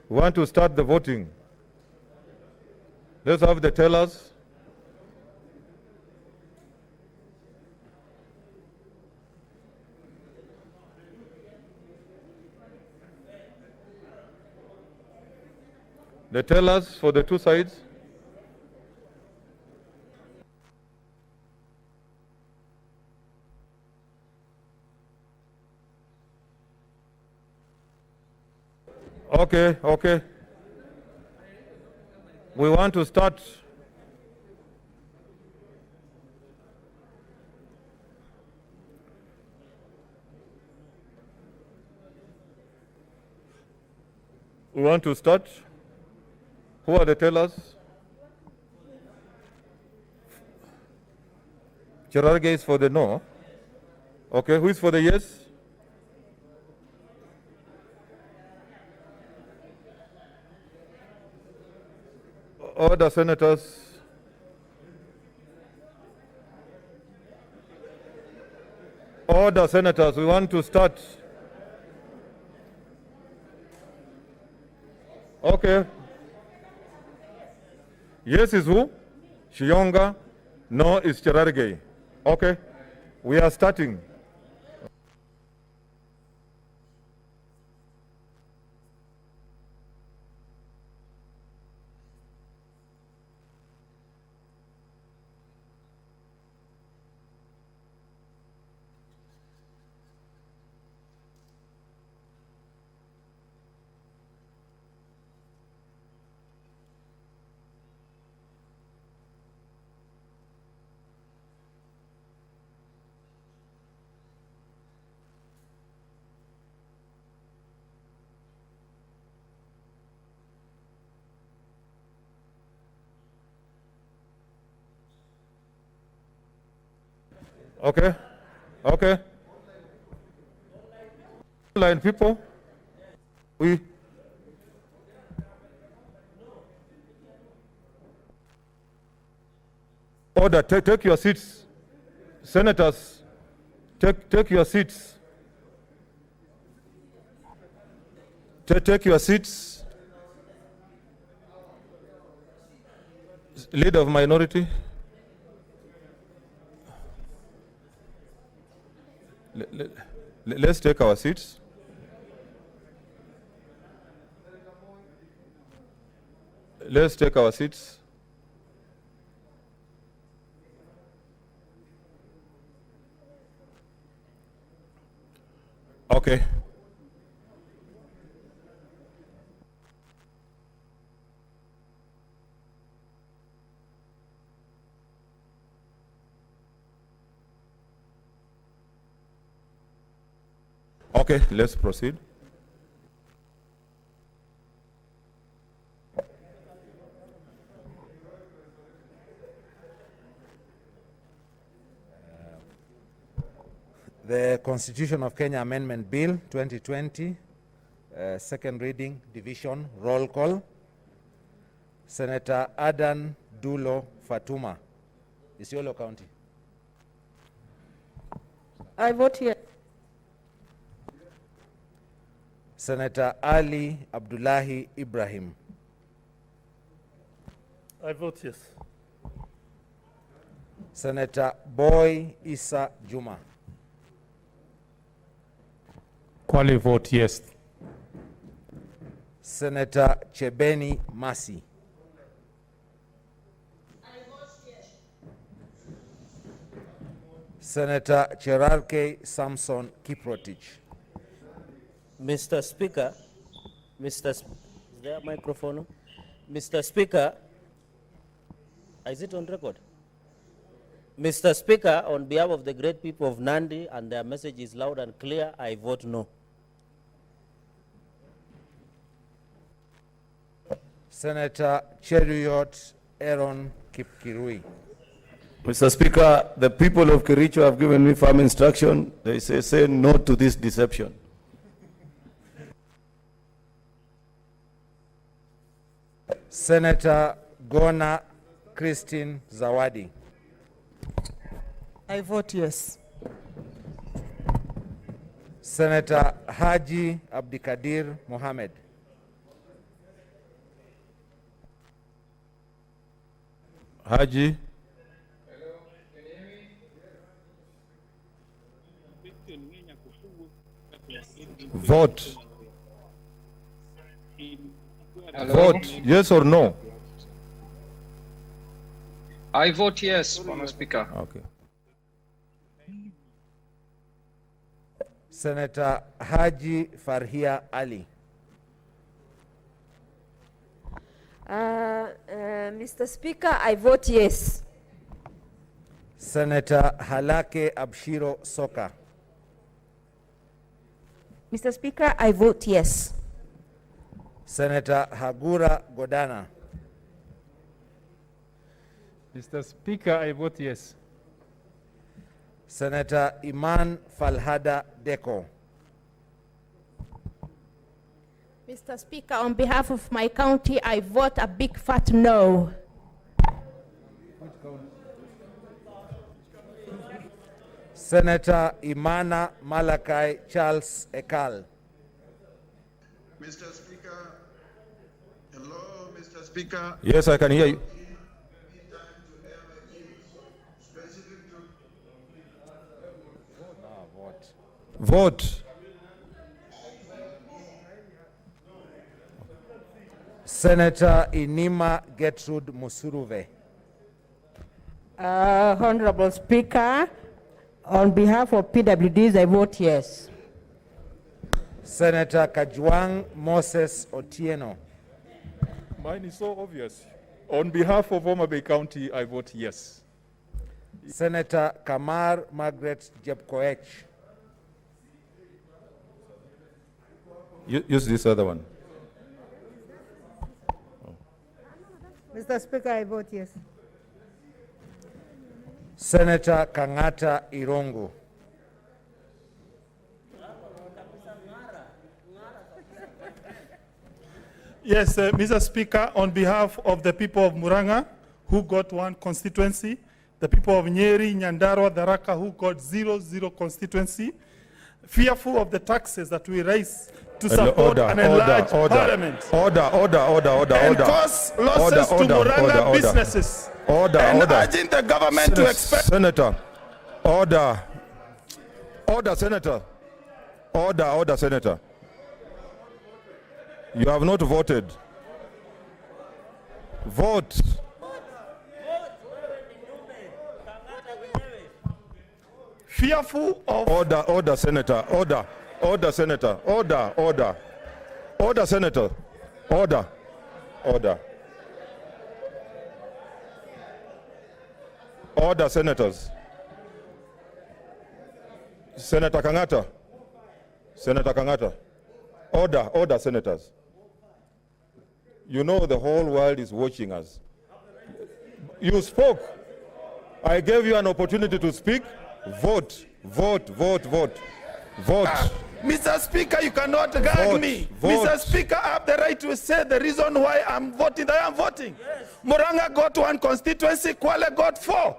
We want to start the voting. Let's have the tellers. The tellers for the two sides. Okay, okay. We want to start. We want to start. Who are the tellers? Cherargei is for the no. Okay, who is for the yes? Order, senators. Order, senators. We want to start. Okay. Yes is who? Shiyonga. No is Cherargei. Okay. We are starting. Okay. Okay. Line people. We. Order. Take your seats. Senators, take your seats. Take your seats. Leader of minority. Let's take our seats. Let's take our seats. Okay. Okay, let's proceed. The Constitution of Kenya Amendment Bill 2020, second reading, division, roll call. Senator Adan Dulo Fatuma, Isiolo County. I vote yes. Senator Ali Abdullahi Ibrahim. I vote yes. Senator Boy Issa Juma. Quali vote yes. Senator Chebeni Masi. I vote yes. Senator Cherargei Samson Kiprotich. Mr. Speaker, is there a microphone? Mr. Speaker, is it on record? Mr. Speaker, on behalf of the great people of Nandi, and their message is loud and clear, I vote no. Senator Cheruiyot Aaron Kipkirui. Mr. Speaker, the people of Kericho have given me firm instruction. They say no to this deception. Senator Gona Christine Zawadi. I vote yes. Senator Haji Abdikadir Mohamed. Haji. Vote. Vote, yes or no? I vote yes, Mr. Speaker. Okay. Senator Haji Farhia Ali. Mr. Speaker, I vote yes. Senator Halake Abshiro Soka. Mr. Speaker, I vote yes. Senator Hagura Godana. Mr. Speaker, I vote yes. Senator Iman Falhada Deko. Mr. Speaker, on behalf of my county, I vote a big fat no. Senator Imana Malakai Charles Ekal. Mr. Speaker, hello, Mr. Speaker. Yes, I can hear you. Vote. Senator Inima Gertrude Musuruve. Honorable Speaker, on behalf of PWDs, I vote yes. Senator Kajwang Moses Otieno. Mine is so obvious. On behalf of Homa Bay County, I vote yes. Senator Kamar Margaret Jepkoech. Use this other one. Mr. Speaker, I vote yes. Senator Kangata Irungu. Yes, Mr. Speaker, on behalf of the people of Muranga, who got 1 constituency, the people of Nyeri, Nyandarua, Tharaka, who got 0 constituency, fearful of the taxes that we raise to support an enlarged parliament. Order. And cause losses to Muranga businesses. Urging the government to expect. Senator, order, Senator. Order, Senator. You have not voted. Vote. Fearful of. Order, Senator. Order, Senator. Order, Senator. Order. Order, senators. Senator Kangata. Order, senators. You know the whole world is watching us. You spoke. I gave you an opportunity to speak. Vote. Mr. Speaker, you cannot gag me. Vote. Mr. Speaker, I have the right to say the reason why I'm voting. I am voting. Yes. Muranga got 1 constituency, Kwale got 4.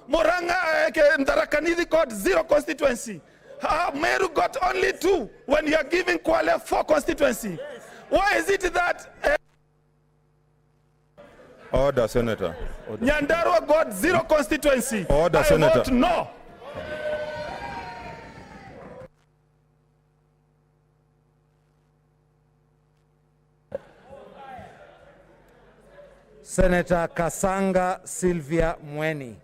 Muranga, Tharaka-Nithi got 0 constituency. Meru got only 2 when you are giving Kwale 4 constituency. Yes. Why is it that... Order, Senator. Nyandarua got 0 constituency. Order, Senator. I vote no. Senator Kasanga Sylvia Mweni.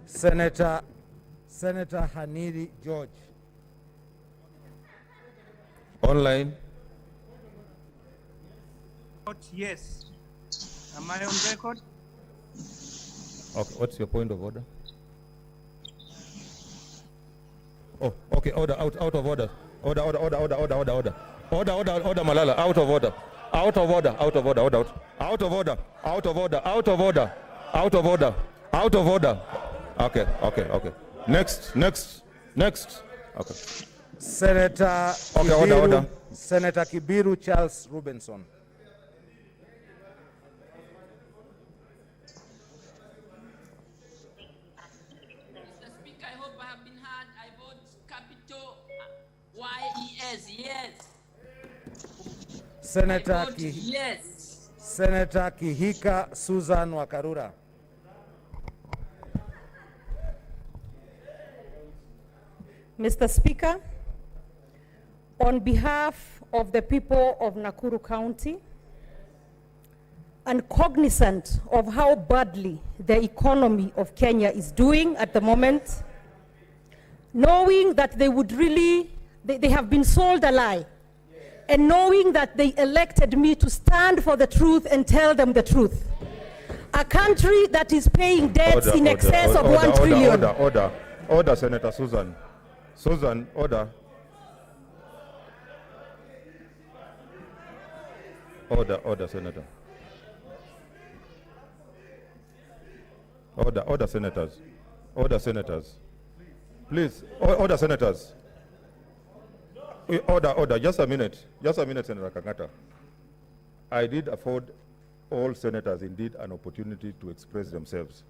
Senator Haniri George. Online. Yes. Am I on record? Okay, what's your point of order? Oh, okay, order, out of order. Order, Malala, out of order. Okay. Next. Okay. Senator order. Senator Kibiru Charles Rubenson. Senator Yes. Senator Kihika Susan Wakarura. Mr. Speaker, on behalf of the people of Nakuru County, and cognizant of how badly the economy of Kenya is doing at the moment, knowing that they would really, they have been sold a lie, and knowing that they elected me to stand for the truth and tell them the truth. A country that is paying debts in excess of 1 trillion. Order, Senator Susan. Susan, order. Order, Senator. Order, senators. Order, senators. Please, order, senators. Order, just a minute, Senator Kangata. I did afford all senators indeed an opportunity to express themselves.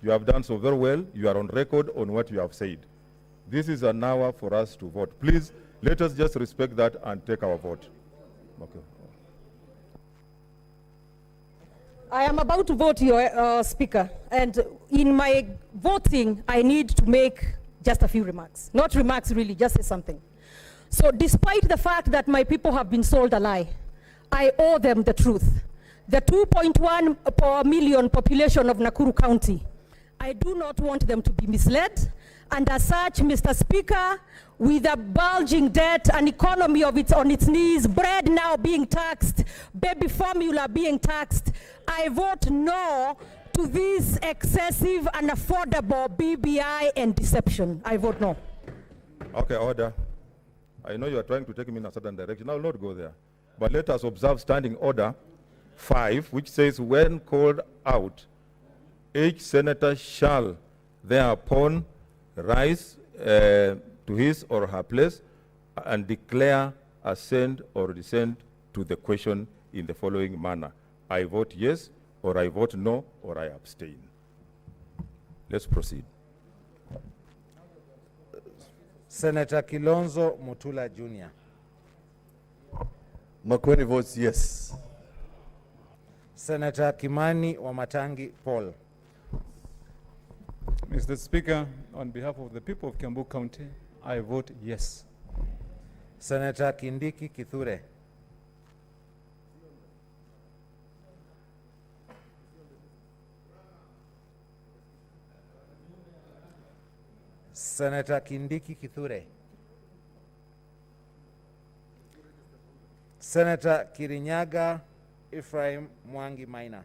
You have done so very well. You are on record on what you have said. This is an hour for us to vote. Please, let us just respect that and take our vote. Okay. I am about to vote, Your Speaker, and in my voting, I need to make just a few remarks. Not remarks, really, just say something. So despite the fact that my people have been sold a lie, I owe them the truth. The 2.1 million population of Nakuru County, I do not want them to be misled. And as such, Mr. Speaker, with a bulging debt, an economy of its on its knees, bread now being taxed, baby formula being taxed, I vote no to this excessive and unaffordable BBI and deception. I vote no. Okay, order. I know you are trying to take me in a certain direction. I will not go there. But let us observe standing order 5, which says, when called out, each senator shall thereupon rise to his or her place and declare assent or dissent to the question in the following manner. I vote yes, or I vote no, or I abstain. Let's proceed. Senator Kilonzo Mutula Jr. Makueni votes yes. Senator Kimani Wamatangi Paul. Mr. Speaker, on behalf of the people of Kiambu County, I vote yes. Senator Kindiki Kithure. Senator Kindiki Kithure. Senator Kirinyaga Ephraim Mwangi Maina.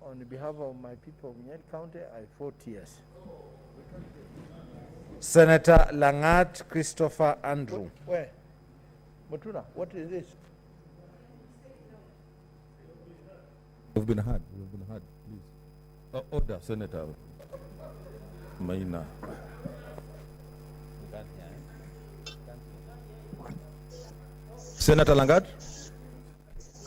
On behalf of my people of Nyeri County, I vote yes. Senator Langat Christopher Andrew. Where? Mutula, what is this? You've been heard. You've been heard. Please. Order, Senator Maina. Senator Langat.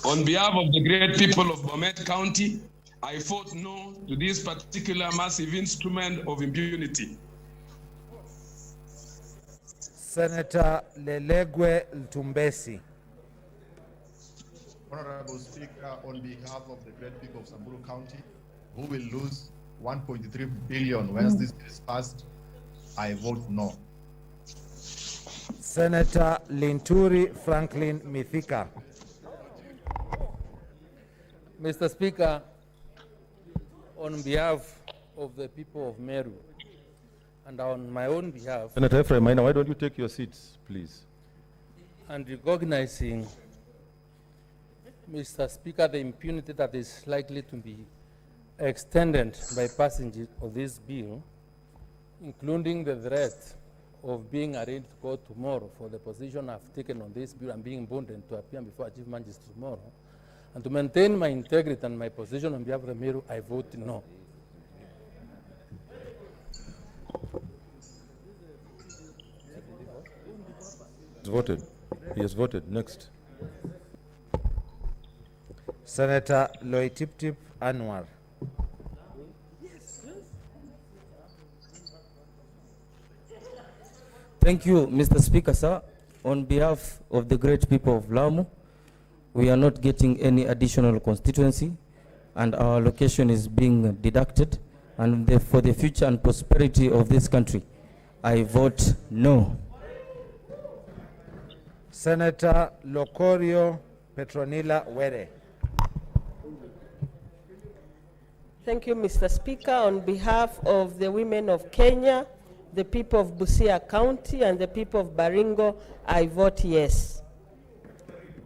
On behalf of the great people of Bomet County, I vote no to this particular massive instrument of impunity. Senator Lelegwe Ltumbesi. Honorable Speaker, on behalf of the great people of Samburu County, who will lose 1.3 billion once this is passed, I vote no. Senator Linturi Franklin Mithika. Mr. Speaker, on behalf of the people of Meru and on my own behalf, Senator Ephraim Maina, why don't you take your seats, please? and recognizing, Mr. Speaker, the impunity that is likely to be extended by passage of this bill, including the threat of being arraigned to court tomorrow for the position I've taken on this bill and being bonded to appear before Chief Magistrate tomorrow, and to maintain my integrity and my position on behalf of the Meru, I vote no. He's voted. He has voted. Next. Senator Loitiptip Anwar. Thank you, Mr. Speaker, sir. On behalf of the great people of Lamu, we are not getting any additional constituency, and our location is being deducted. And for the future and prosperity of this country, I vote no. Senator Lokorio Petronila Were. Thank you, Mr. Speaker. On behalf of the women of Kenya, the people of Busia County, and the people of Baringo, I vote yes.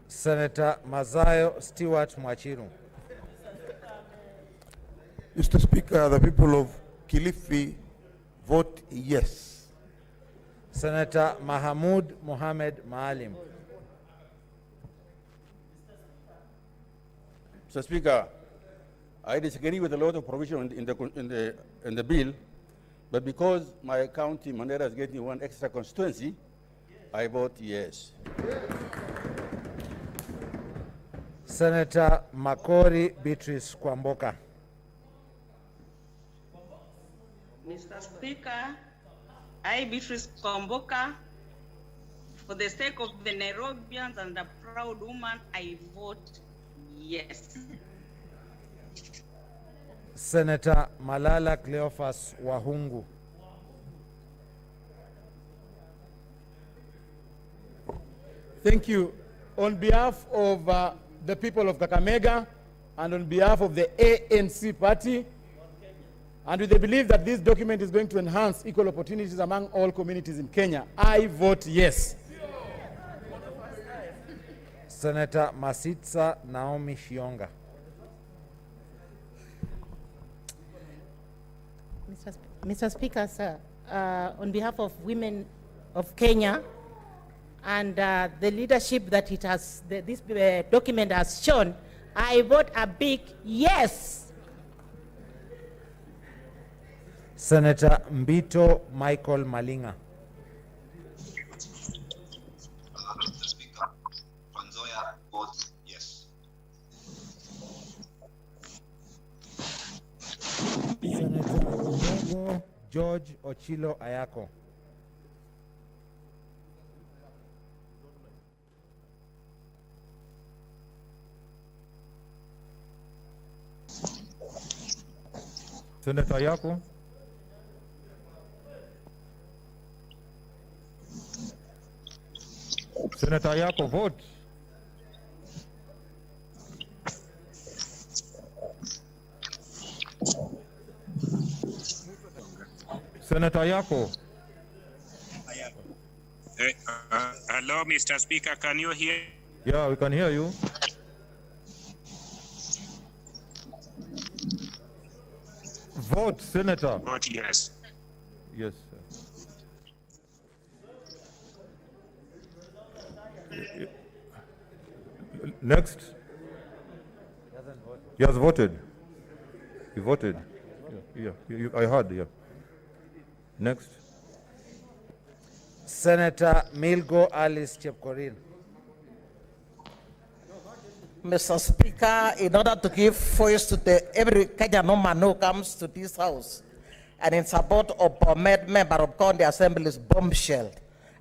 Senator Mazayo Stewart Mwachiru. Mr. Speaker, the people of Kilifi vote yes. Senator Mahamud Mohamed Maalim. Mr. Speaker, I disagree with a lot of provision in the bill, but because my county, Mandera, is getting one extra constituency, I vote yes. Senator Makori Beatrice Kwamboka. Mr. Speaker, I, Beatrice Kwamboka, for the sake of the Nairobians and the proud woman, I vote yes. Senator Malala Cleophas Wahungu. Thank you. On behalf of the people of Kakamega and on behalf of the ANC party, and with the belief that this document is going to enhance equal opportunities among all communities in Kenya, I vote yes. Senator Masitsa Naomi Shionga. Mr. Speaker, sir, on behalf of women of Kenya and the leadership that this document has shown, I vote a big yes. Senator Mbito Michael Malinga. Mr. Speaker, Panzoya votes yes. Senator Umogo George Ochilo Ayako. Senator Ayako. Senator Ayako, vote. Senator Ayako. Hello, Mr. Speaker, can you hear? Yeah, we can hear you. Vote, Senator. Vote yes. Yes, sir. Next. He has voted. He voted. Yeah, I heard, yeah. Next. Senator Milgo Alice Chepkorir. Mr. Speaker, in order to give voice to every Kenyan man who comes to this house, and in support of Bomet, member of County Assembly's bombshell,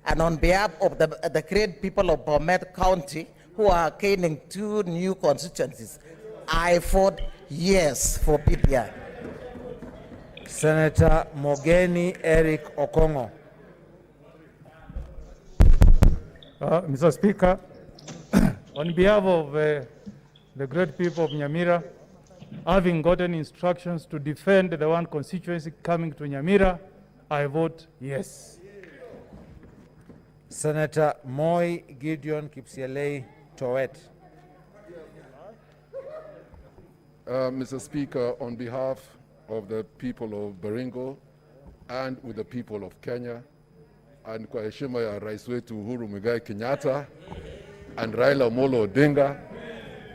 and on behalf of the great people of Bomet County who are gaining 2 new constituencies, I vote yes for PPI. Senator Mogeni Eric Okongo. Mr. Speaker, on behalf of the great people of Nyamira, having gotten instructions to defend the one constituency coming to Nyamira, I vote yes. Senator Moi Gideon Kipsielei Towet. Mr. Speaker, on behalf of the people of Baringo and with the people of Kenya, and kwa heshima ya Rais wetu Uhuru Muigai Kenyatta and Raila Amolo Odinga,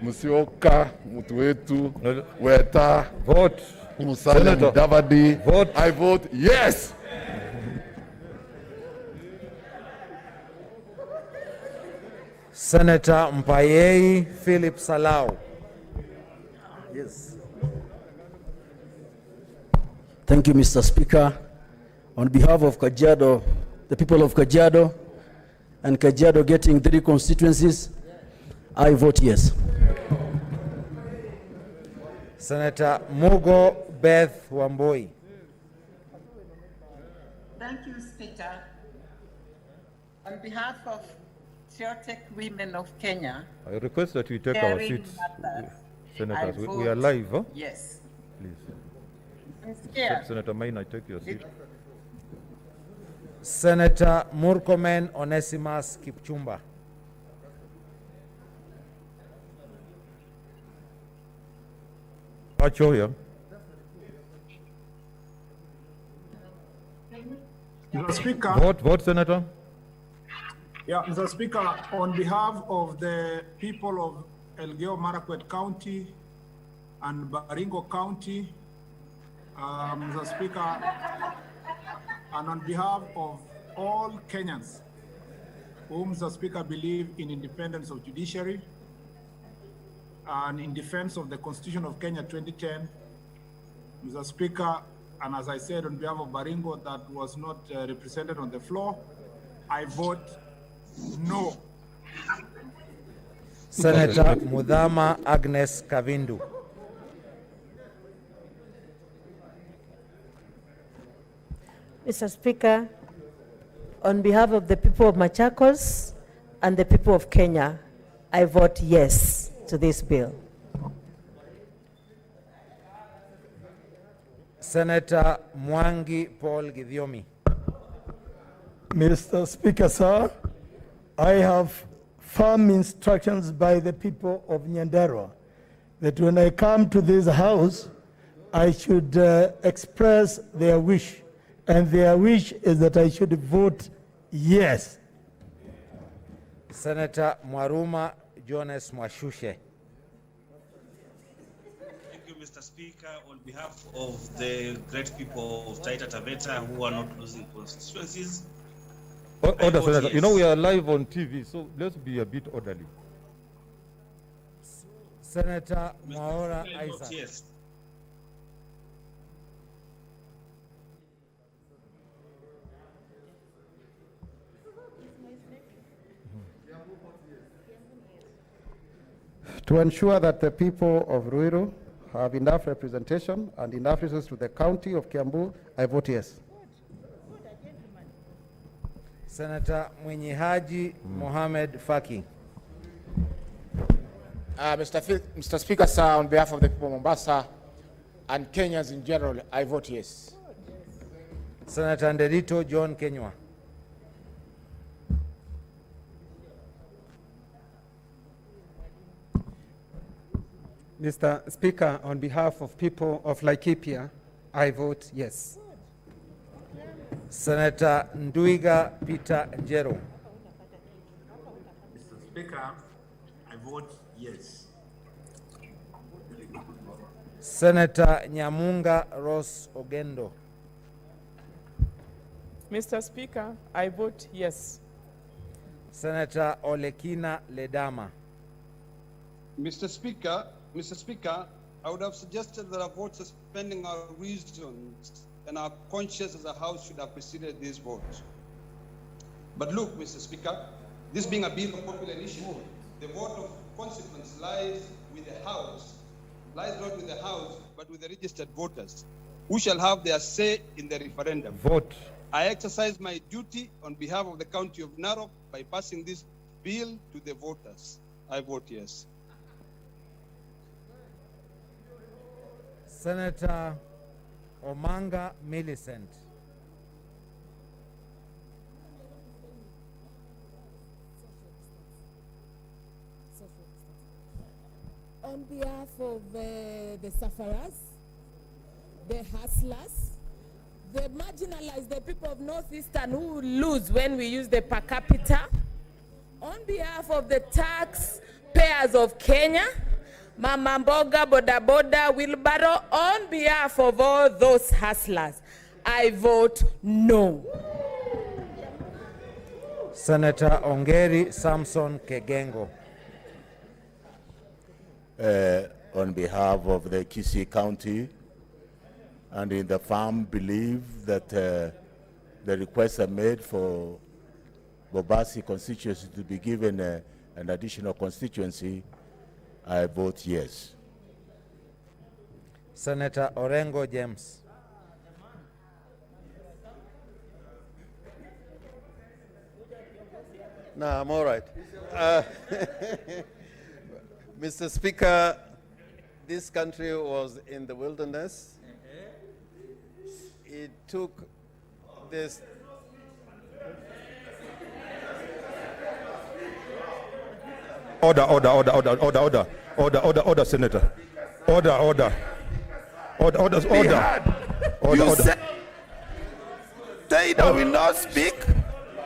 Musyoka, mtu wetu, Weta, vote. Musalia Mudavadi, vote. I vote yes. Senator Mpayei Philip Salau. Yes. Thank you, Mr. Speaker. On behalf of Kajiado the people of Kajiado, and Kajiado getting 3 constituencies, I vote yes. Senator Mugo Beth Wamboi. Thank you, Speaker. On behalf of Theotech Women of Kenya, I request that we take our caring seats, mothers, Senators. I We are vote live, huh? yes. Please. Chair. Senator Maina, take your seat. Senator Murkomen Onesimus Kipchumba. Pacho here. Mr. Speaker. Vote, Senator. Yeah, Mr. Speaker, on behalf of the people of Elgeyo Marakwet County and Baringo County, Mr. Speaker, and on behalf of all Kenyans whom, Mr. Speaker, believe in independence of judiciary and in defense of the Constitution of Kenya 2010, Mr. Speaker, and as I said on behalf of Baringo that was not represented on the floor, I vote no. Senator Mudhama Agnes Kavindu. Mr. Speaker, on behalf of the people of Machakos and the people of Kenya, I vote yes to this bill. Senator Mwangi Paul Githiomi. Mr. Speaker, sir, I have firm instructions by the people of Nyandarua that when I come to this house, I should express their wish, and their wish is that I should vote yes. Senator Mwaruma Jones Mwashushe. Thank you, Mr. Speaker. On behalf of the great people of Taita Taveta who are not losing constituencies, Order, Senator. You know we are live on TV, so let's be a bit orderly. Senator Mwaura I vote Isaac. yes. To ensure that the people of Ruiru have enough representation and enough resources to the county of Kiambu, I vote yes. Senator Mwenyehaji Mohamed Faki. Mr. Speaker, sir, on behalf of the people of Mombasa and Kenyans in general, I vote yes. Senator Nderito John Kenywa. Mr. Speaker, on behalf of people of Laikipia, I vote yes. Senator Nduiga Peter Njero. Mr. Speaker, I vote yes. Senator Nyamunga Ross Ogendo. Mr. Speaker, I vote yes. Senator Olekina Ledama. Mr. Speaker, I would have suggested that a vote suspending our reasons and our conscience as a House should have preceded this vote. But look, Mr. Speaker, this being a bill of popular initiative, the vote of consequence lies with the House, lies not with the House, but with the registered voters, who shall have their say in the referendum. Vote. I exercise my duty on behalf of the County of Narok by passing this bill to the voters. I vote yes. Senator Omanga Millicent. On behalf of the sufferers, the hustlers, the marginalized, the people of Northeastern who lose when we use the per capita, on behalf of the taxpayers of Kenya, Mama Mboga, Boda Boda, Wheelbarrow, on behalf of all those hustlers, I vote no. Senator Ongeri Samson Kegengo. On behalf of the Kisii County and in the firm belief that the requests are made for Bobasi constituency to be given an additional constituency, I vote yes. Senator Orengo James. No, I'm all right. Mr. Speaker, this country was in the wilderness. It took this. Order, Senator. Order. You say that will not speak.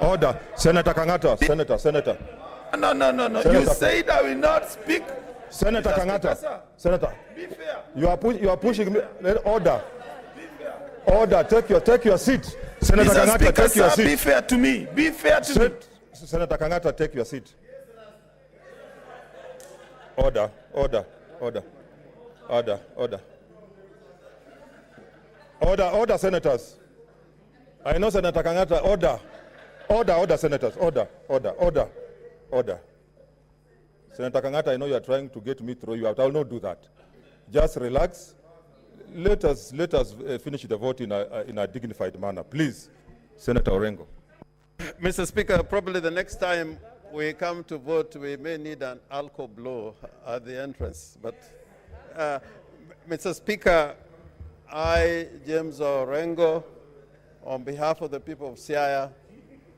Order. Senator Kangata. Senator. No. Senator. You say that will not speak. Senator Kangata. Senator. Be fair. You are pushing me. Order. Order. Take your seat. Senator Mr. Kangata, Speaker, take your sir, seat. be fair to me. Be fair to me. Senator Kangata, take your seat. Order, senators. I know Senator Kangata, order, senators, order. Senator Kangata, I know you are trying to get me through you out. I will not do that. Just relax. Let us finish the vote in a dignified manner. Please, Senator Orengo. Mr. Speaker, probably the next time we come to vote, we may need an alcohol blow at the entrance. But, Mr. Speaker, I, James Orengo, on behalf of the people of Siaya,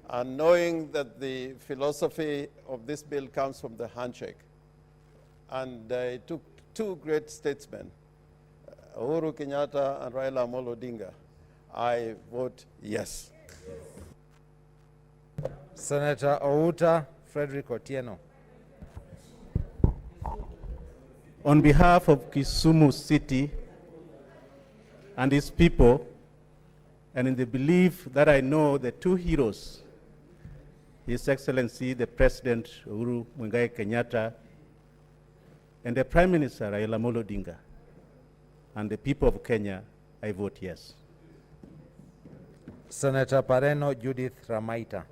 and knowing that the philosophy of this bill comes from the handshake, and it took two great statesmen, Uhuru Kenyatta and Raila Amolo Odinga, I vote yes. Senator Outa Frederick Otieno. On behalf of Kisumu City and its people, and in the belief that I know the two heroes, His Excellency the President Uhuru Muigai Kenyatta and the Prime Minister Raila Amolo Odinga, and the people of Kenya, I vote yes. Senator Pareno Judith Ramaita.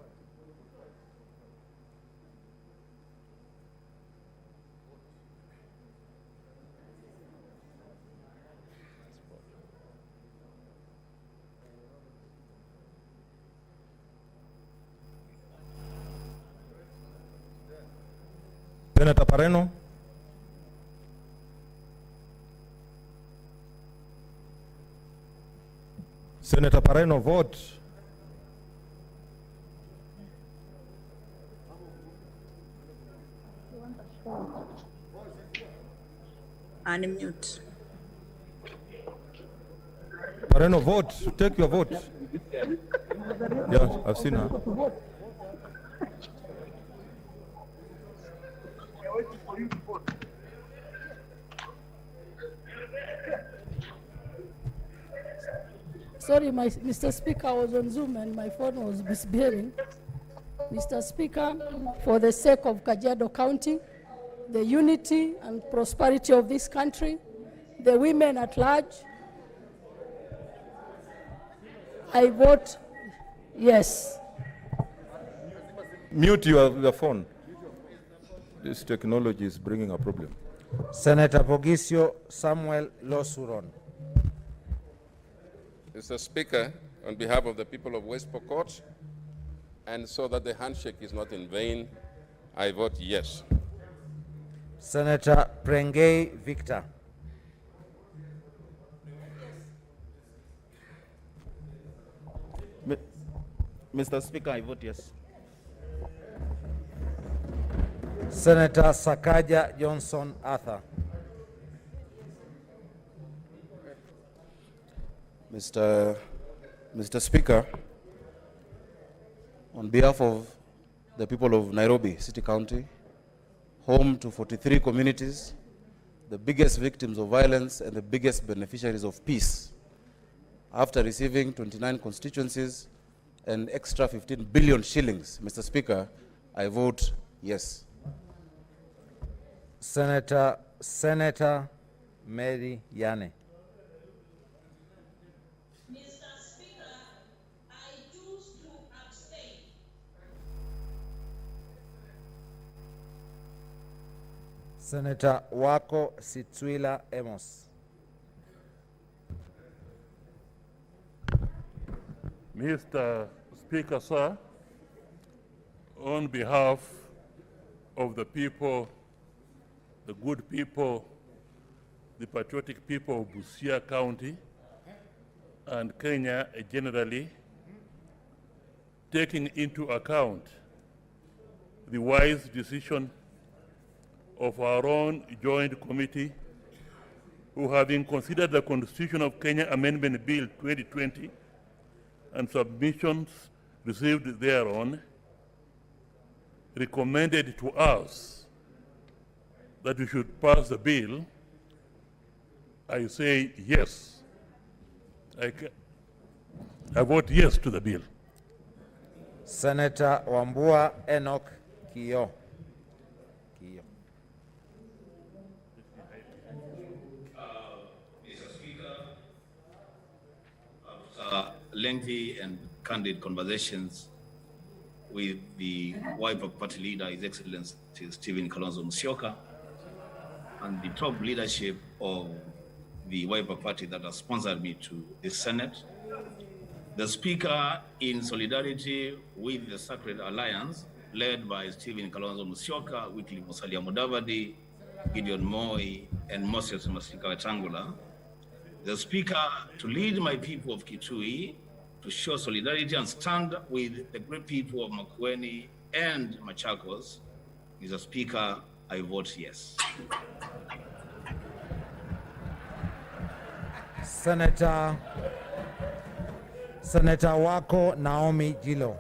Senator Pareno. Senator Pareno, vote. Unmute. Pareno, vote. Take your vote. Yeah, I've seen her. Sorry, Mr. Speaker, I was on Zoom and my phone was misbehaving. Mr. Speaker, for the sake of Kajiado County, the unity and prosperity of this country, the women at large, I vote yes. Mute your phone. This technology is bringing a problem. Senator Pogisio Samuel Losuron. Mr. Speaker, on behalf of the people of West Pokot, and so that the handshake is not in vain, I vote yes. Senator Prengei Victor. Mr. Speaker, I vote yes. Senator Sakaja Johnson Arthur. Mr. Speaker, on behalf of the people of Nairobi City County, home to 43 communities, the biggest victims of violence and the biggest beneficiaries of peace, after receiving 29 constituencies and extra 15 billion shillings, Mr. Speaker, I vote yes. Senator Mary Yane. Mr. Speaker, I do Senator Wako Sitwila Amos. Mr. Speaker, sir, on behalf of the people, the good people, the patriotic people of Busia County and Kenya generally, taking into account the wise decision of our own joint committee, who, having considered the Constitution of Kenya Amendment Bill 2020 and submissions received thereon, recommended to us that we should pass the bill, I say yes. I vote yes to the bill. Senator Wambua Enoch Kiyo. Mr. Speaker, after lengthy and candid conversations with the Wiper Party leader, His Excellency Stephen Kalonzo Musyoka, and the top leadership of the Wiper Party that has sponsored me to the Senate, the Speaker, in solidarity with the Sacred Alliance, led by Stephen Kalonzo Musyoka, Wycliffe Musalia Mudavadi, Gideon Moi, and Moses Masika Wetangula, the Speaker, to lead my people of Kitui to show solidarity and stand with the great people of Makueni and Machakos, Mr. Speaker, I vote yes. Senator Wako Naomi Jilo.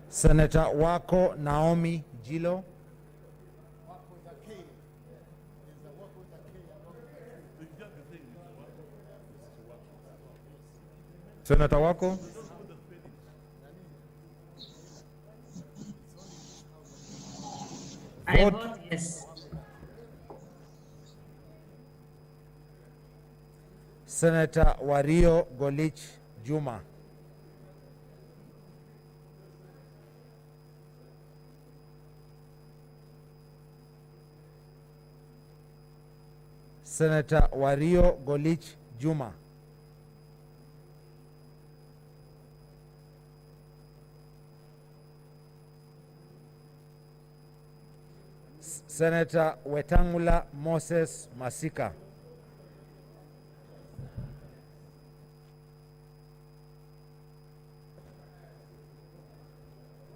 Senator Wako Naomi Jilo. Senator Wako. I vote yes. Senator Wario Golich Juma. Senator Wario Golich Juma. Senator Wetangula Moses Masika.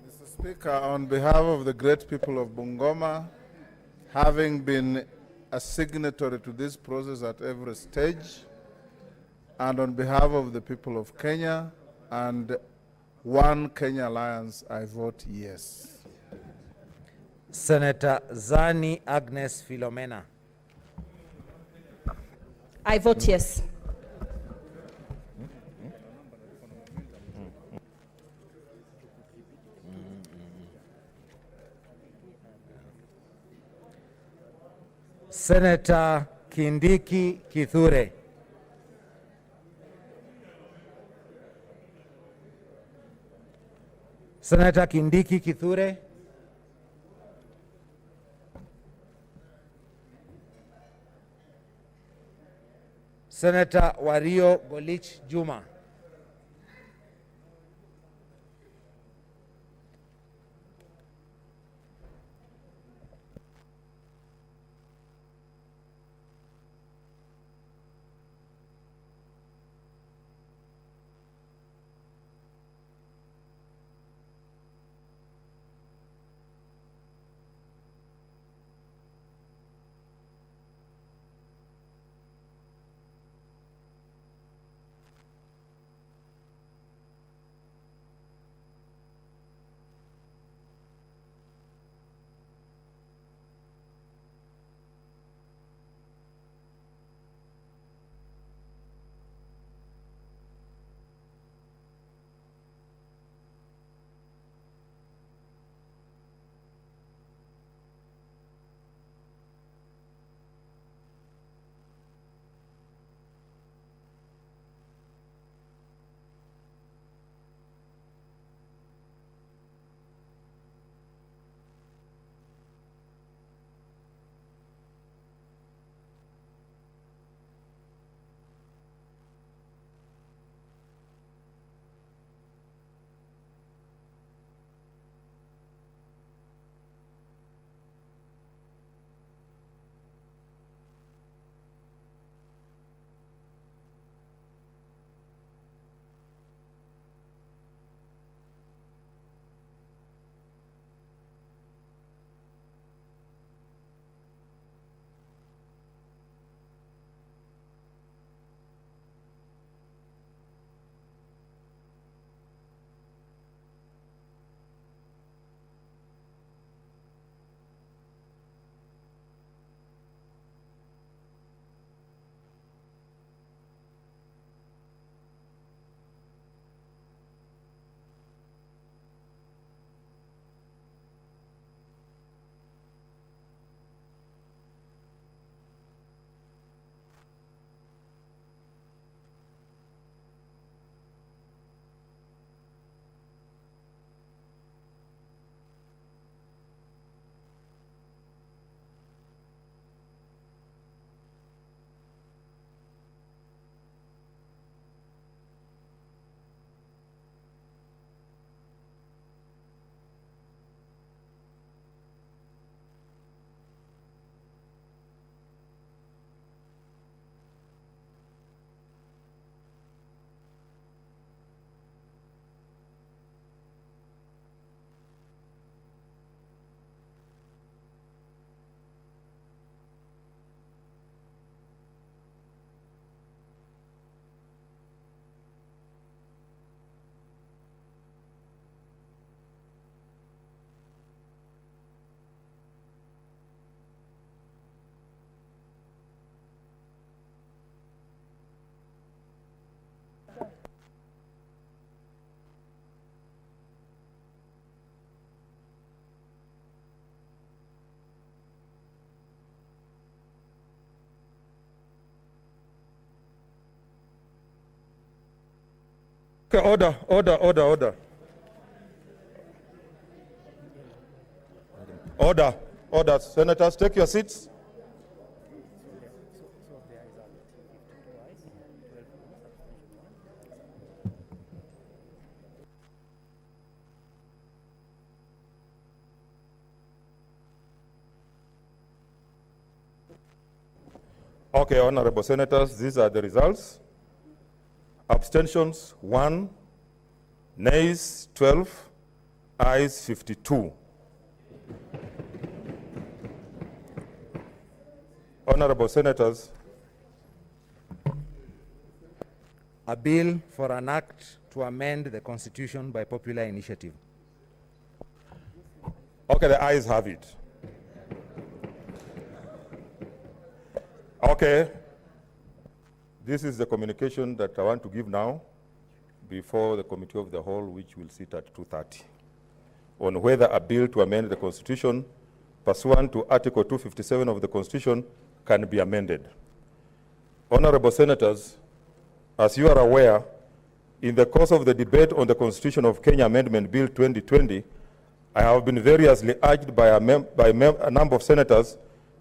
Mr. Speaker, on behalf of the great people of Bungoma, having been a signatory to this process at every stage, and on behalf of the people of Kenya and One Kenya Alliance, I vote yes. Senator Zani Agnes Philomena. I vote yes. Senator Kindiki Kithure. Senator Kindiki Kithure. Senator Wario Golich Juma. Okay, order. Order. Senators, take your seats. Okay, honorable senators, these are the results. Abstentions 1, nays 12, ayes 52. Honorable senators, A bill for an act to amend the constitution by popular initiative. okay, the ayes have it. Okay, this is the communication that I want to give now before the committee of the whole, which will sit at 2:30, on whether a bill to amend the constitution pursuant to Article 257 of the Constitution can be amended. Honorable senators, as you are aware, in the course of the debate on the Constitution of Kenya Amendment Bill 2020, I have been variously urged by a number of senators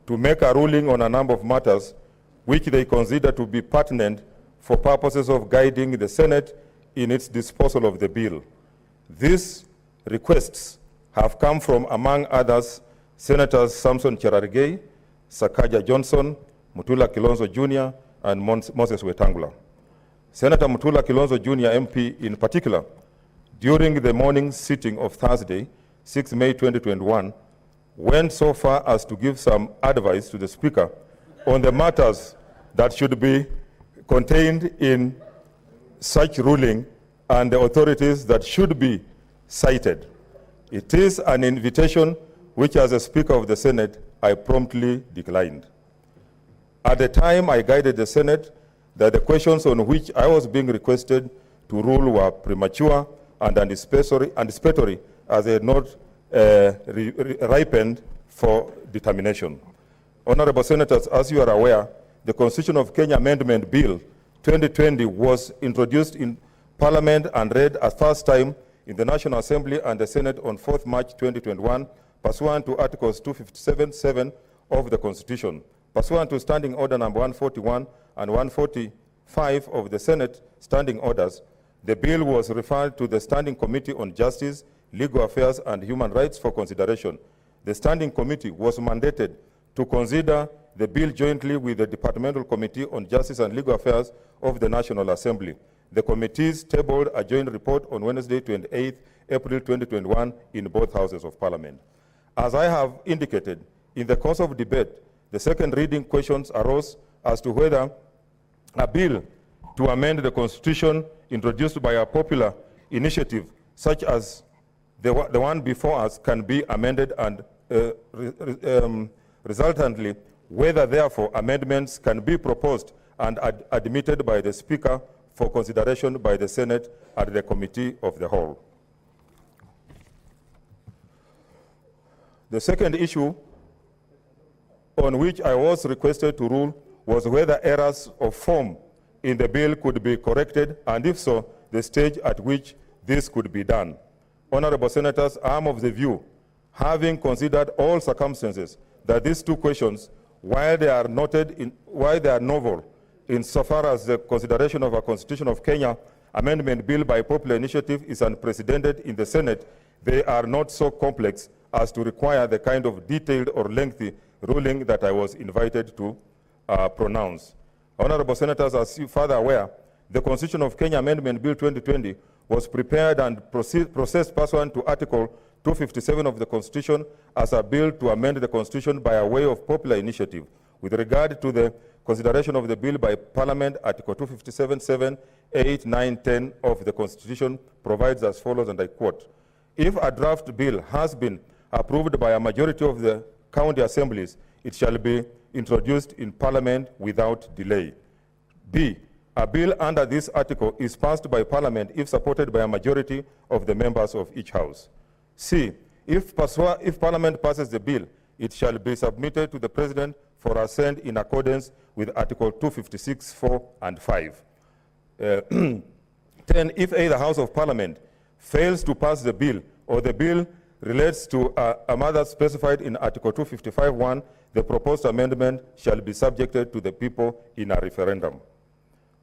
to make a ruling on a number of matters which they consider to be pertinent for purposes of guiding the Senate in its disposal of the bill. These requests have come from, among others, Senators Samson Cherargei, Sakaja Johnson, Mutula Kilonzo Jr., and Moses Wetangula. Senator Mutula Kilonzo Jr. MP in particular, during the morning sitting of Thursday, 6 May 2021, went so far as to give some advice to the Speaker on the matters that should be contained in such ruling and the authorities that should be cited. It is an invitation which, as a Speaker of the Senate, I promptly declined. At the time, I guided the Senate that the questions on which I was being requested to rule were premature and anticipatory as they had not ripened for determination. Honorable Senators, as you are aware, the Constitution of Kenya Amendment Bill 2020 was introduced in Parliament and read a first time in the National Assembly and the Senate on 4th March 2021, pursuant to Articles 257(7) of the Constitution. Pursuant to Standing Order number 141 and 145 of the Senate Standing Orders, the bill was referred to the Standing Committee on Justice, Legal Affairs and Human Rights for consideration. The Standing Committee was mandated to consider the bill jointly with the Departmental Committee on Justice and Legal Affairs of the National Assembly. The committees tabled a joint report on Wednesday, 28 April 2021 in both Houses of Parliament. As I have indicated, in the course of debate, the second reading questions arose as to whether a bill to amend the Constitution introduced by a popular initiative, such as the one before us, can be amended and resultantly, whether therefore amendments can be proposed and admitted by the Speaker for consideration by the Senate at the Committee of the Whole. The second issue on which I was requested to rule was whether errors of form in the bill could be corrected, and if so, the stage at which this could be done. Honorable Senators, I am of the view, having considered all circumstances, that these two questions, while they are novel, insofar as the consideration of a Constitution of Kenya Amendment Bill by popular initiative is unprecedented in the Senate, they are not so complex as to require the kind of detailed or lengthy ruling that I was invited to pronounce. Honorable Senators, as you further aware, the Constitution of Kenya Amendment Bill 2020 was prepared and processed pursuant to Article 257 of the Constitution as a bill to amend the Constitution by a way of popular initiative. With regard to the consideration of the bill by Parliament, Article 257(7), 8, 9, 10 of the Constitution provides as follows, and I quote, "If a draft bill has been approved by a majority of the county assemblies, it shall be introduced in Parliament without delay." B, a bill under this article is passed by Parliament if supported by a majority of the members of each House. C, if Parliament passes the bill, it shall be submitted to the President for assent in accordance with Article 256(4) and 5. 10, if either House of Parliament fails to pass the bill or the bill relates to a matter specified in Article 255(1), the proposed amendment shall be subjected to the people in a referendum.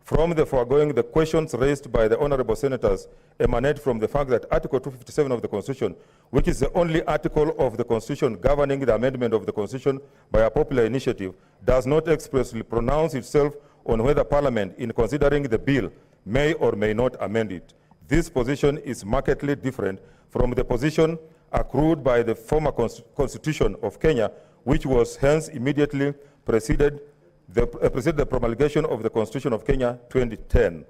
From the foregoing, the questions raised by the honorable senators emanate from the fact that Article 257 of the Constitution, which is the only article of the Constitution governing the amendment of the Constitution by a popular initiative, does not expressly pronounce itself on whether Parliament, in considering the bill, may or may not amend it. This position is markedly different from the position accrued by the former Constitution of Kenya, which was hence immediately preceded the promulgation of the Constitution of Kenya 2010.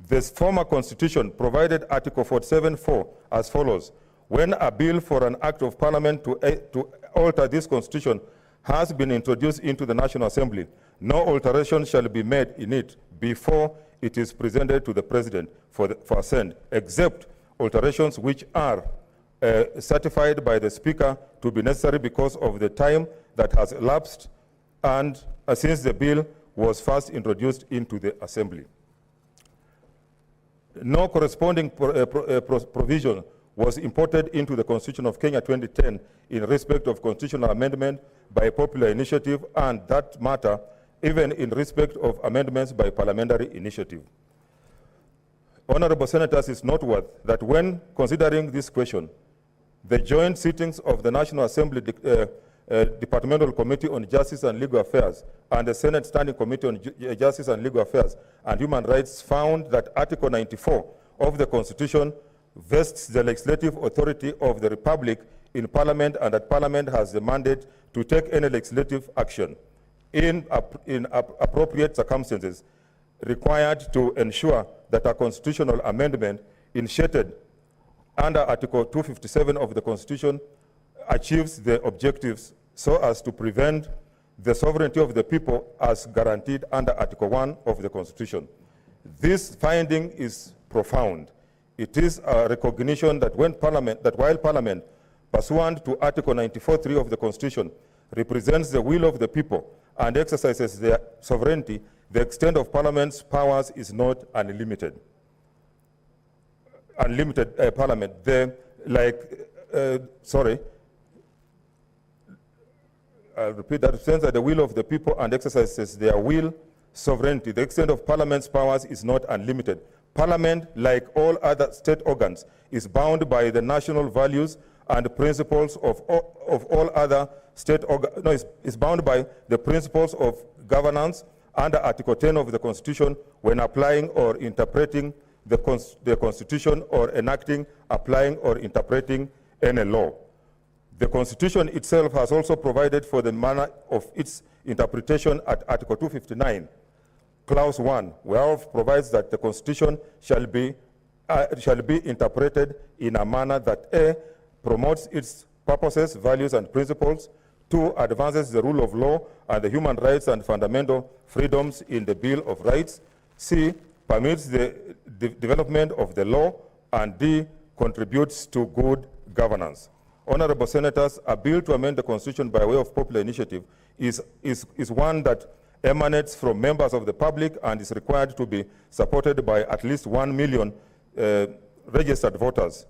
This former Constitution provided Article 47(4) as follows: when a bill for an act of Parliament to alter this Constitution has been introduced into the National Assembly, no alteration shall be made in it before it is presented to the President for assent, except alterations which are certified by the Speaker to be necessary because of the time that has elapsed and since the bill was first introduced into the Assembly. No corresponding provision was imported into the Constitution of Kenya 2010 in respect of constitutional amendment by popular initiative, and that matter even in respect of amendments by parliamentary initiative. Honorable Senators, it's noteworthy that when considering this question, the joint sittings of the National Assembly Departmental Committee on Justice and Legal Affairs and the Senate Standing Committee on Justice and Legal Affairs and Human Rights found that Article 94 of the Constitution vests the legislative authority of the Republic in Parliament, and that Parliament has the mandate to take any legislative action in appropriate circumstances required to ensure that a constitutional amendment initiated under Article 257 of the Constitution achieves the objectives so as to prevent the sovereignty of the people as guaranteed under Article 1 of the Constitution. This finding is profound. It is a recognition that while Parliament, pursuant to Article 94(3) of the Constitution, represents the will of the people and exercises their sovereignty, the extent of Parliament's powers is not unlimited. Parliament, I'll repeat that, represents the will of the people and exercises their will, sovereignty. The extent of Parliament's powers is not unlimited. Parliament, like all other state organs, is bound by the national values and principles of all other state organs. Is bound by the principles of governance under Article 10 of the Constitution when applying or interpreting the Constitution or enacting, applying, or interpreting any law. The Constitution itself has also provided for the manner of its interpretation at Article 259, Clause 1, whereof provides that the Constitution shall be interpreted in a manner that A, promotes its purposes, values, and principles, 2, advances the rule of law and the human rights and fundamental freedoms in the Bill of Rights, C, permits the development of the law, and D, contributes to good governance. Honorable Senators, a bill to amend the Constitution by way of popular initiative is one that emanates from members of the public and is required to be supported by at least 1 million registered voters.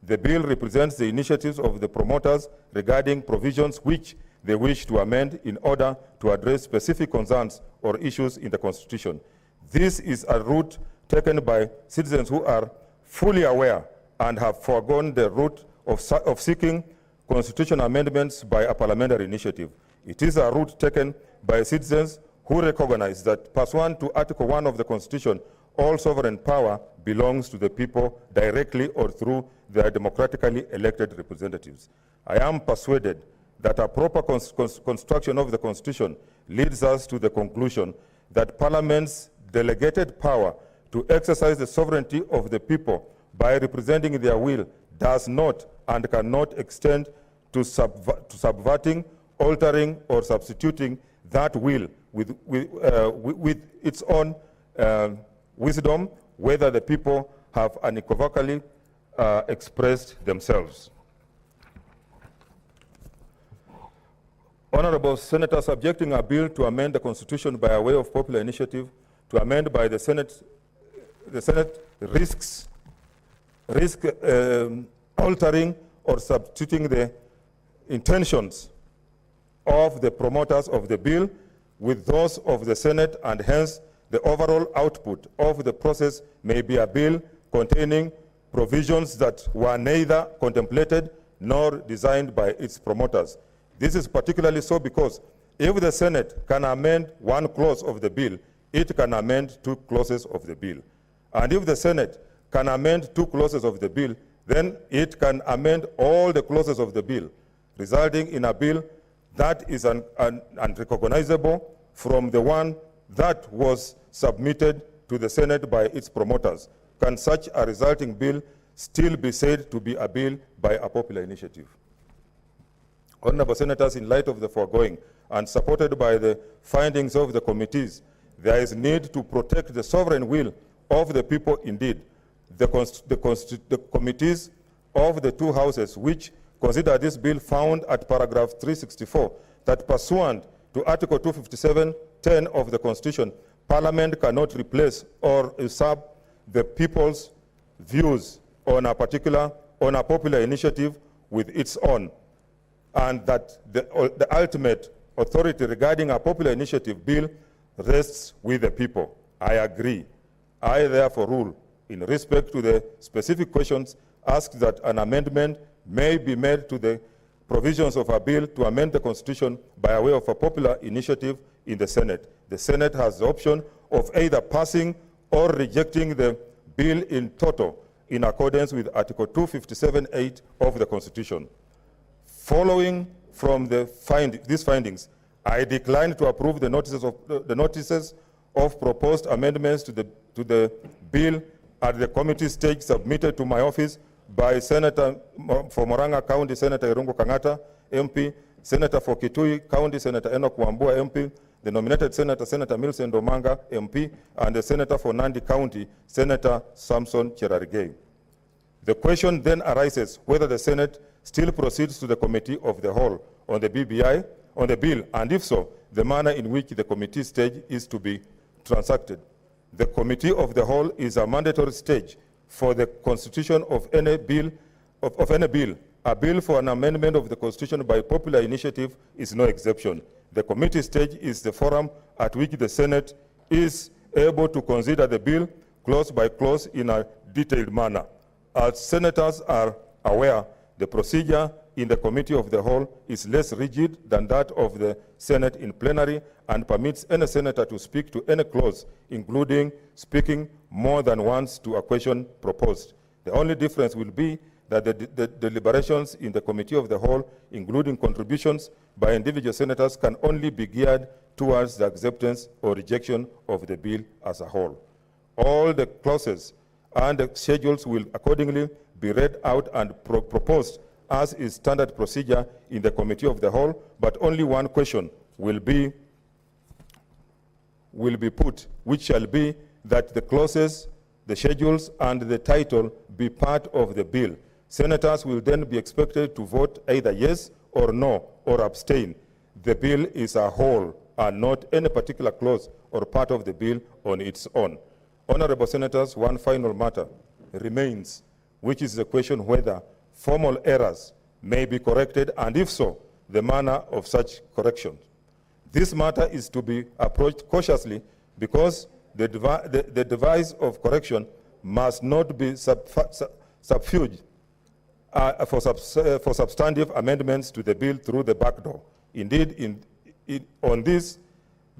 The bill represents the initiatives of the promoters regarding provisions which they wish to amend in order to address specific concerns or issues in the Constitution. This is a route taken by citizens who are fully aware and have foregone the route of seeking constitutional amendments by a parliamentary initiative. It is a route taken by citizens who recognize that pursuant to Article 1 of the Constitution, all sovereign power belongs to the people directly or through their democratically elected representatives. I am persuaded that a proper construction of the Constitution leads us to the conclusion that Parliament's delegated power to exercise the sovereignty of the people by representing their will does not and cannot extend to subverting, altering, or substituting that will with its own wisdom, whether the people have unequivocally expressed themselves. Honorable Senators, subjecting a bill to amend the Constitution by way of popular initiative to amend by the Senate risks altering or substituting the intentions of the promoters of the bill with those of the Senate, and hence the overall output of the process may be a bill containing provisions that were neither contemplated nor designed by its promoters. This is particularly so because if the Senate can amend one clause of the bill, it can amend two clauses of the bill. And if the Senate can amend two clauses of the bill, then it can amend all the clauses of the bill, resulting in a bill that is unrecognizable from the one that was submitted to the Senate by its promoters. Can such a resulting bill still be said to be a bill by a popular initiative? Honorable Senators, in light of the foregoing and supported by the findings of the committees, there is need to protect the sovereign will of the people. Indeed, the committees of the two houses which consider this bill found at paragraph 364 that pursuant to Article 257(10) of the Constitution, Parliament cannot replace or usurp the people's views on a popular initiative with its own, and that the ultimate authority regarding a popular initiative bill rests with the people. I agree. I therefore rule, in respect to the specific questions asked, that an amendment may be made to the provisions of a bill to amend the Constitution by way of a popular initiative in the Senate. The Senate has the option of either passing or rejecting the bill in toto in accordance with Article 257(8) of the Constitution. Following from these findings, I decline to approve the notices of proposed amendments to the bill at the committee stage submitted to my office by Senator for Murang'a County, Senator Irungu Kang'ata, MP, Senator for Kitui County, Senator Enoch Wambua, MP, the nominated Senator, Senator Millicent Omanga, MP, and the Senator for Nandi County, Senator Samson Cherargei. The question then arises whether the Senate still proceeds to the Committee of the Whole on the bill, and if so, the manner in which the committee stage is to be transacted. The Committee of the Whole is a mandatory stage for the constitution of any bill. A bill for an amendment of the Constitution by popular initiative is no exception. The committee stage is the forum at which the Senate is able to consider the bill clause by clause in a detailed manner. As senators are aware, the procedure in the Committee of the Whole is less rigid than that of the Senate in plenary and permits any senator to speak to any clause, including speaking more than once to a question proposed. The only difference will be that the deliberations in the Committee of the Whole, including contributions by individual senators, can only be geared towards the acceptance or rejection of the bill as a whole. All the clauses and the schedules will accordingly be read out and proposed as is standard procedure in the Committee of the Whole, but only one question will be put, which shall be that the clauses, the schedules, and the title be part of the bill. Senators will then be expected to vote either yes or no or abstain. The bill is a whole and not any particular clause or part of the bill on its own. Honorable Senators, one final matter remains, which is the question whether formal errors may be corrected, and if so, the manner of such correction. This matter is to be approached cautiously because the device of correction must not be subterfuge for substantive amendments to the bill through the back door. Indeed, on this,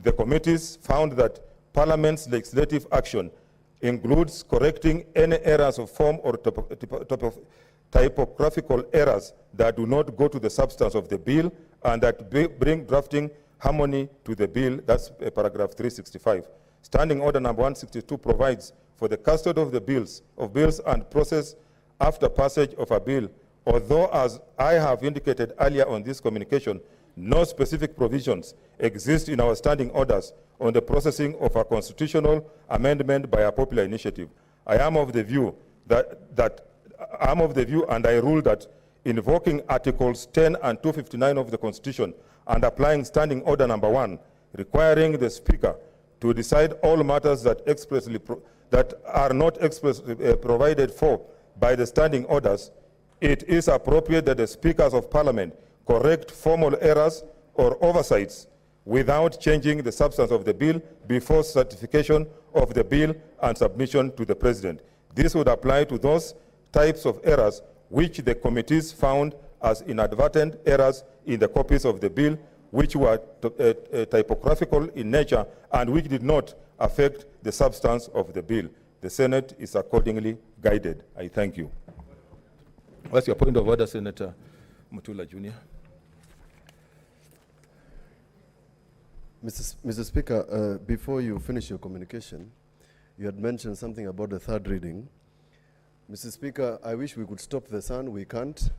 the committees found that Parliament's legislative action includes correcting any errors of form or typographical errors that do not go to the substance of the bill and that bring drafting harmony to the bill. That's paragraph 365. Standing Order number 162 provides for the custody of the bills and process after passage of a bill, although, as I have indicated earlier on this communication, no specific provisions exist in our standing orders on the processing of a constitutional amendment by a popular initiative. I am of the view and I rule that invoking Articles 10 and 259 of the Constitution and applying Standing Order number 1, requiring the Speaker to decide all matters that that are not expressly provided for by the standing orders, it is appropriate that the Speakers of Parliament correct formal errors or oversights without changing the substance of the bill before certification of the bill and submission to the President. This would apply to those types of errors which the committees found as inadvertent errors in the copies of the bill, which were typographical in nature and which did not affect the substance of the bill. The Senate is accordingly guided. I thank you. What's your point of order, Senator Mutula Jr.? Mr. Speaker, before you finish your communication, you had mentioned something about the third reading. Mr. Speaker, I wish we could stop the sun. We can't.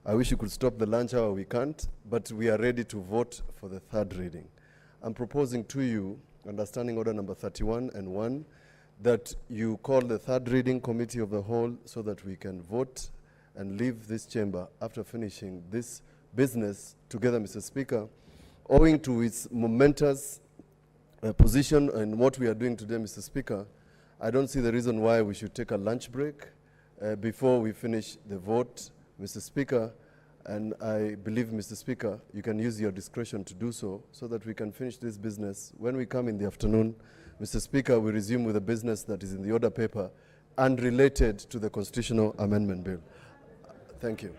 I wish you could stop the lunch hour. We can't. But we are ready to vote for the third reading. I'm proposing to you, under Standing Order number 31 and 1, that you call the third reading committee of the whole so that we can vote and leave this chamber after finishing this business together, Mr. Speaker. Owing to its momentous position in what we are doing today, Mr. Speaker, I don't see the reason why we should take a lunch break before we finish the vote, Mr. Speaker. And I believe, Mr. Speaker, you can use your discretion to do so that we can finish this business. When we come in the afternoon, Mr. Speaker, we resume with the business that is in the order paper and related to the Constitutional Amendment Bill. Thank you.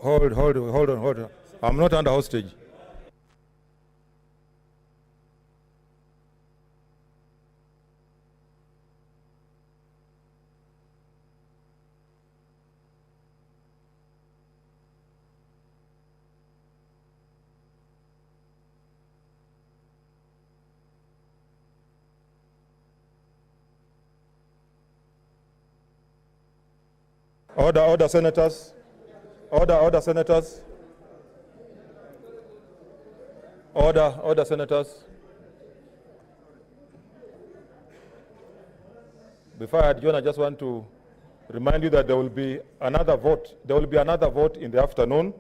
Hold on. I'm not under hostage. Order, senators. Order, senators. Order, senators. Before I adjourn, I just want to remind you that there will be another vote. There will be another vote in the afternoon.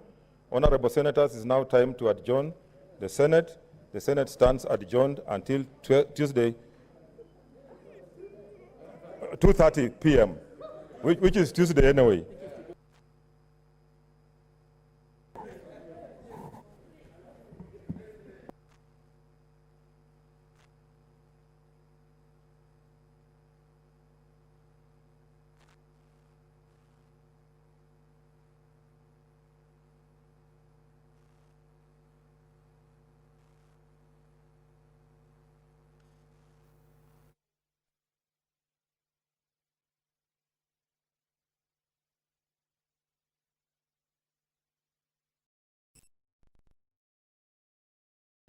Honorable senators, it's now time to adjourn the Senate. The Senate stands adjourned until Tuesday, 2:30 p.m., which is Tuesday anyway.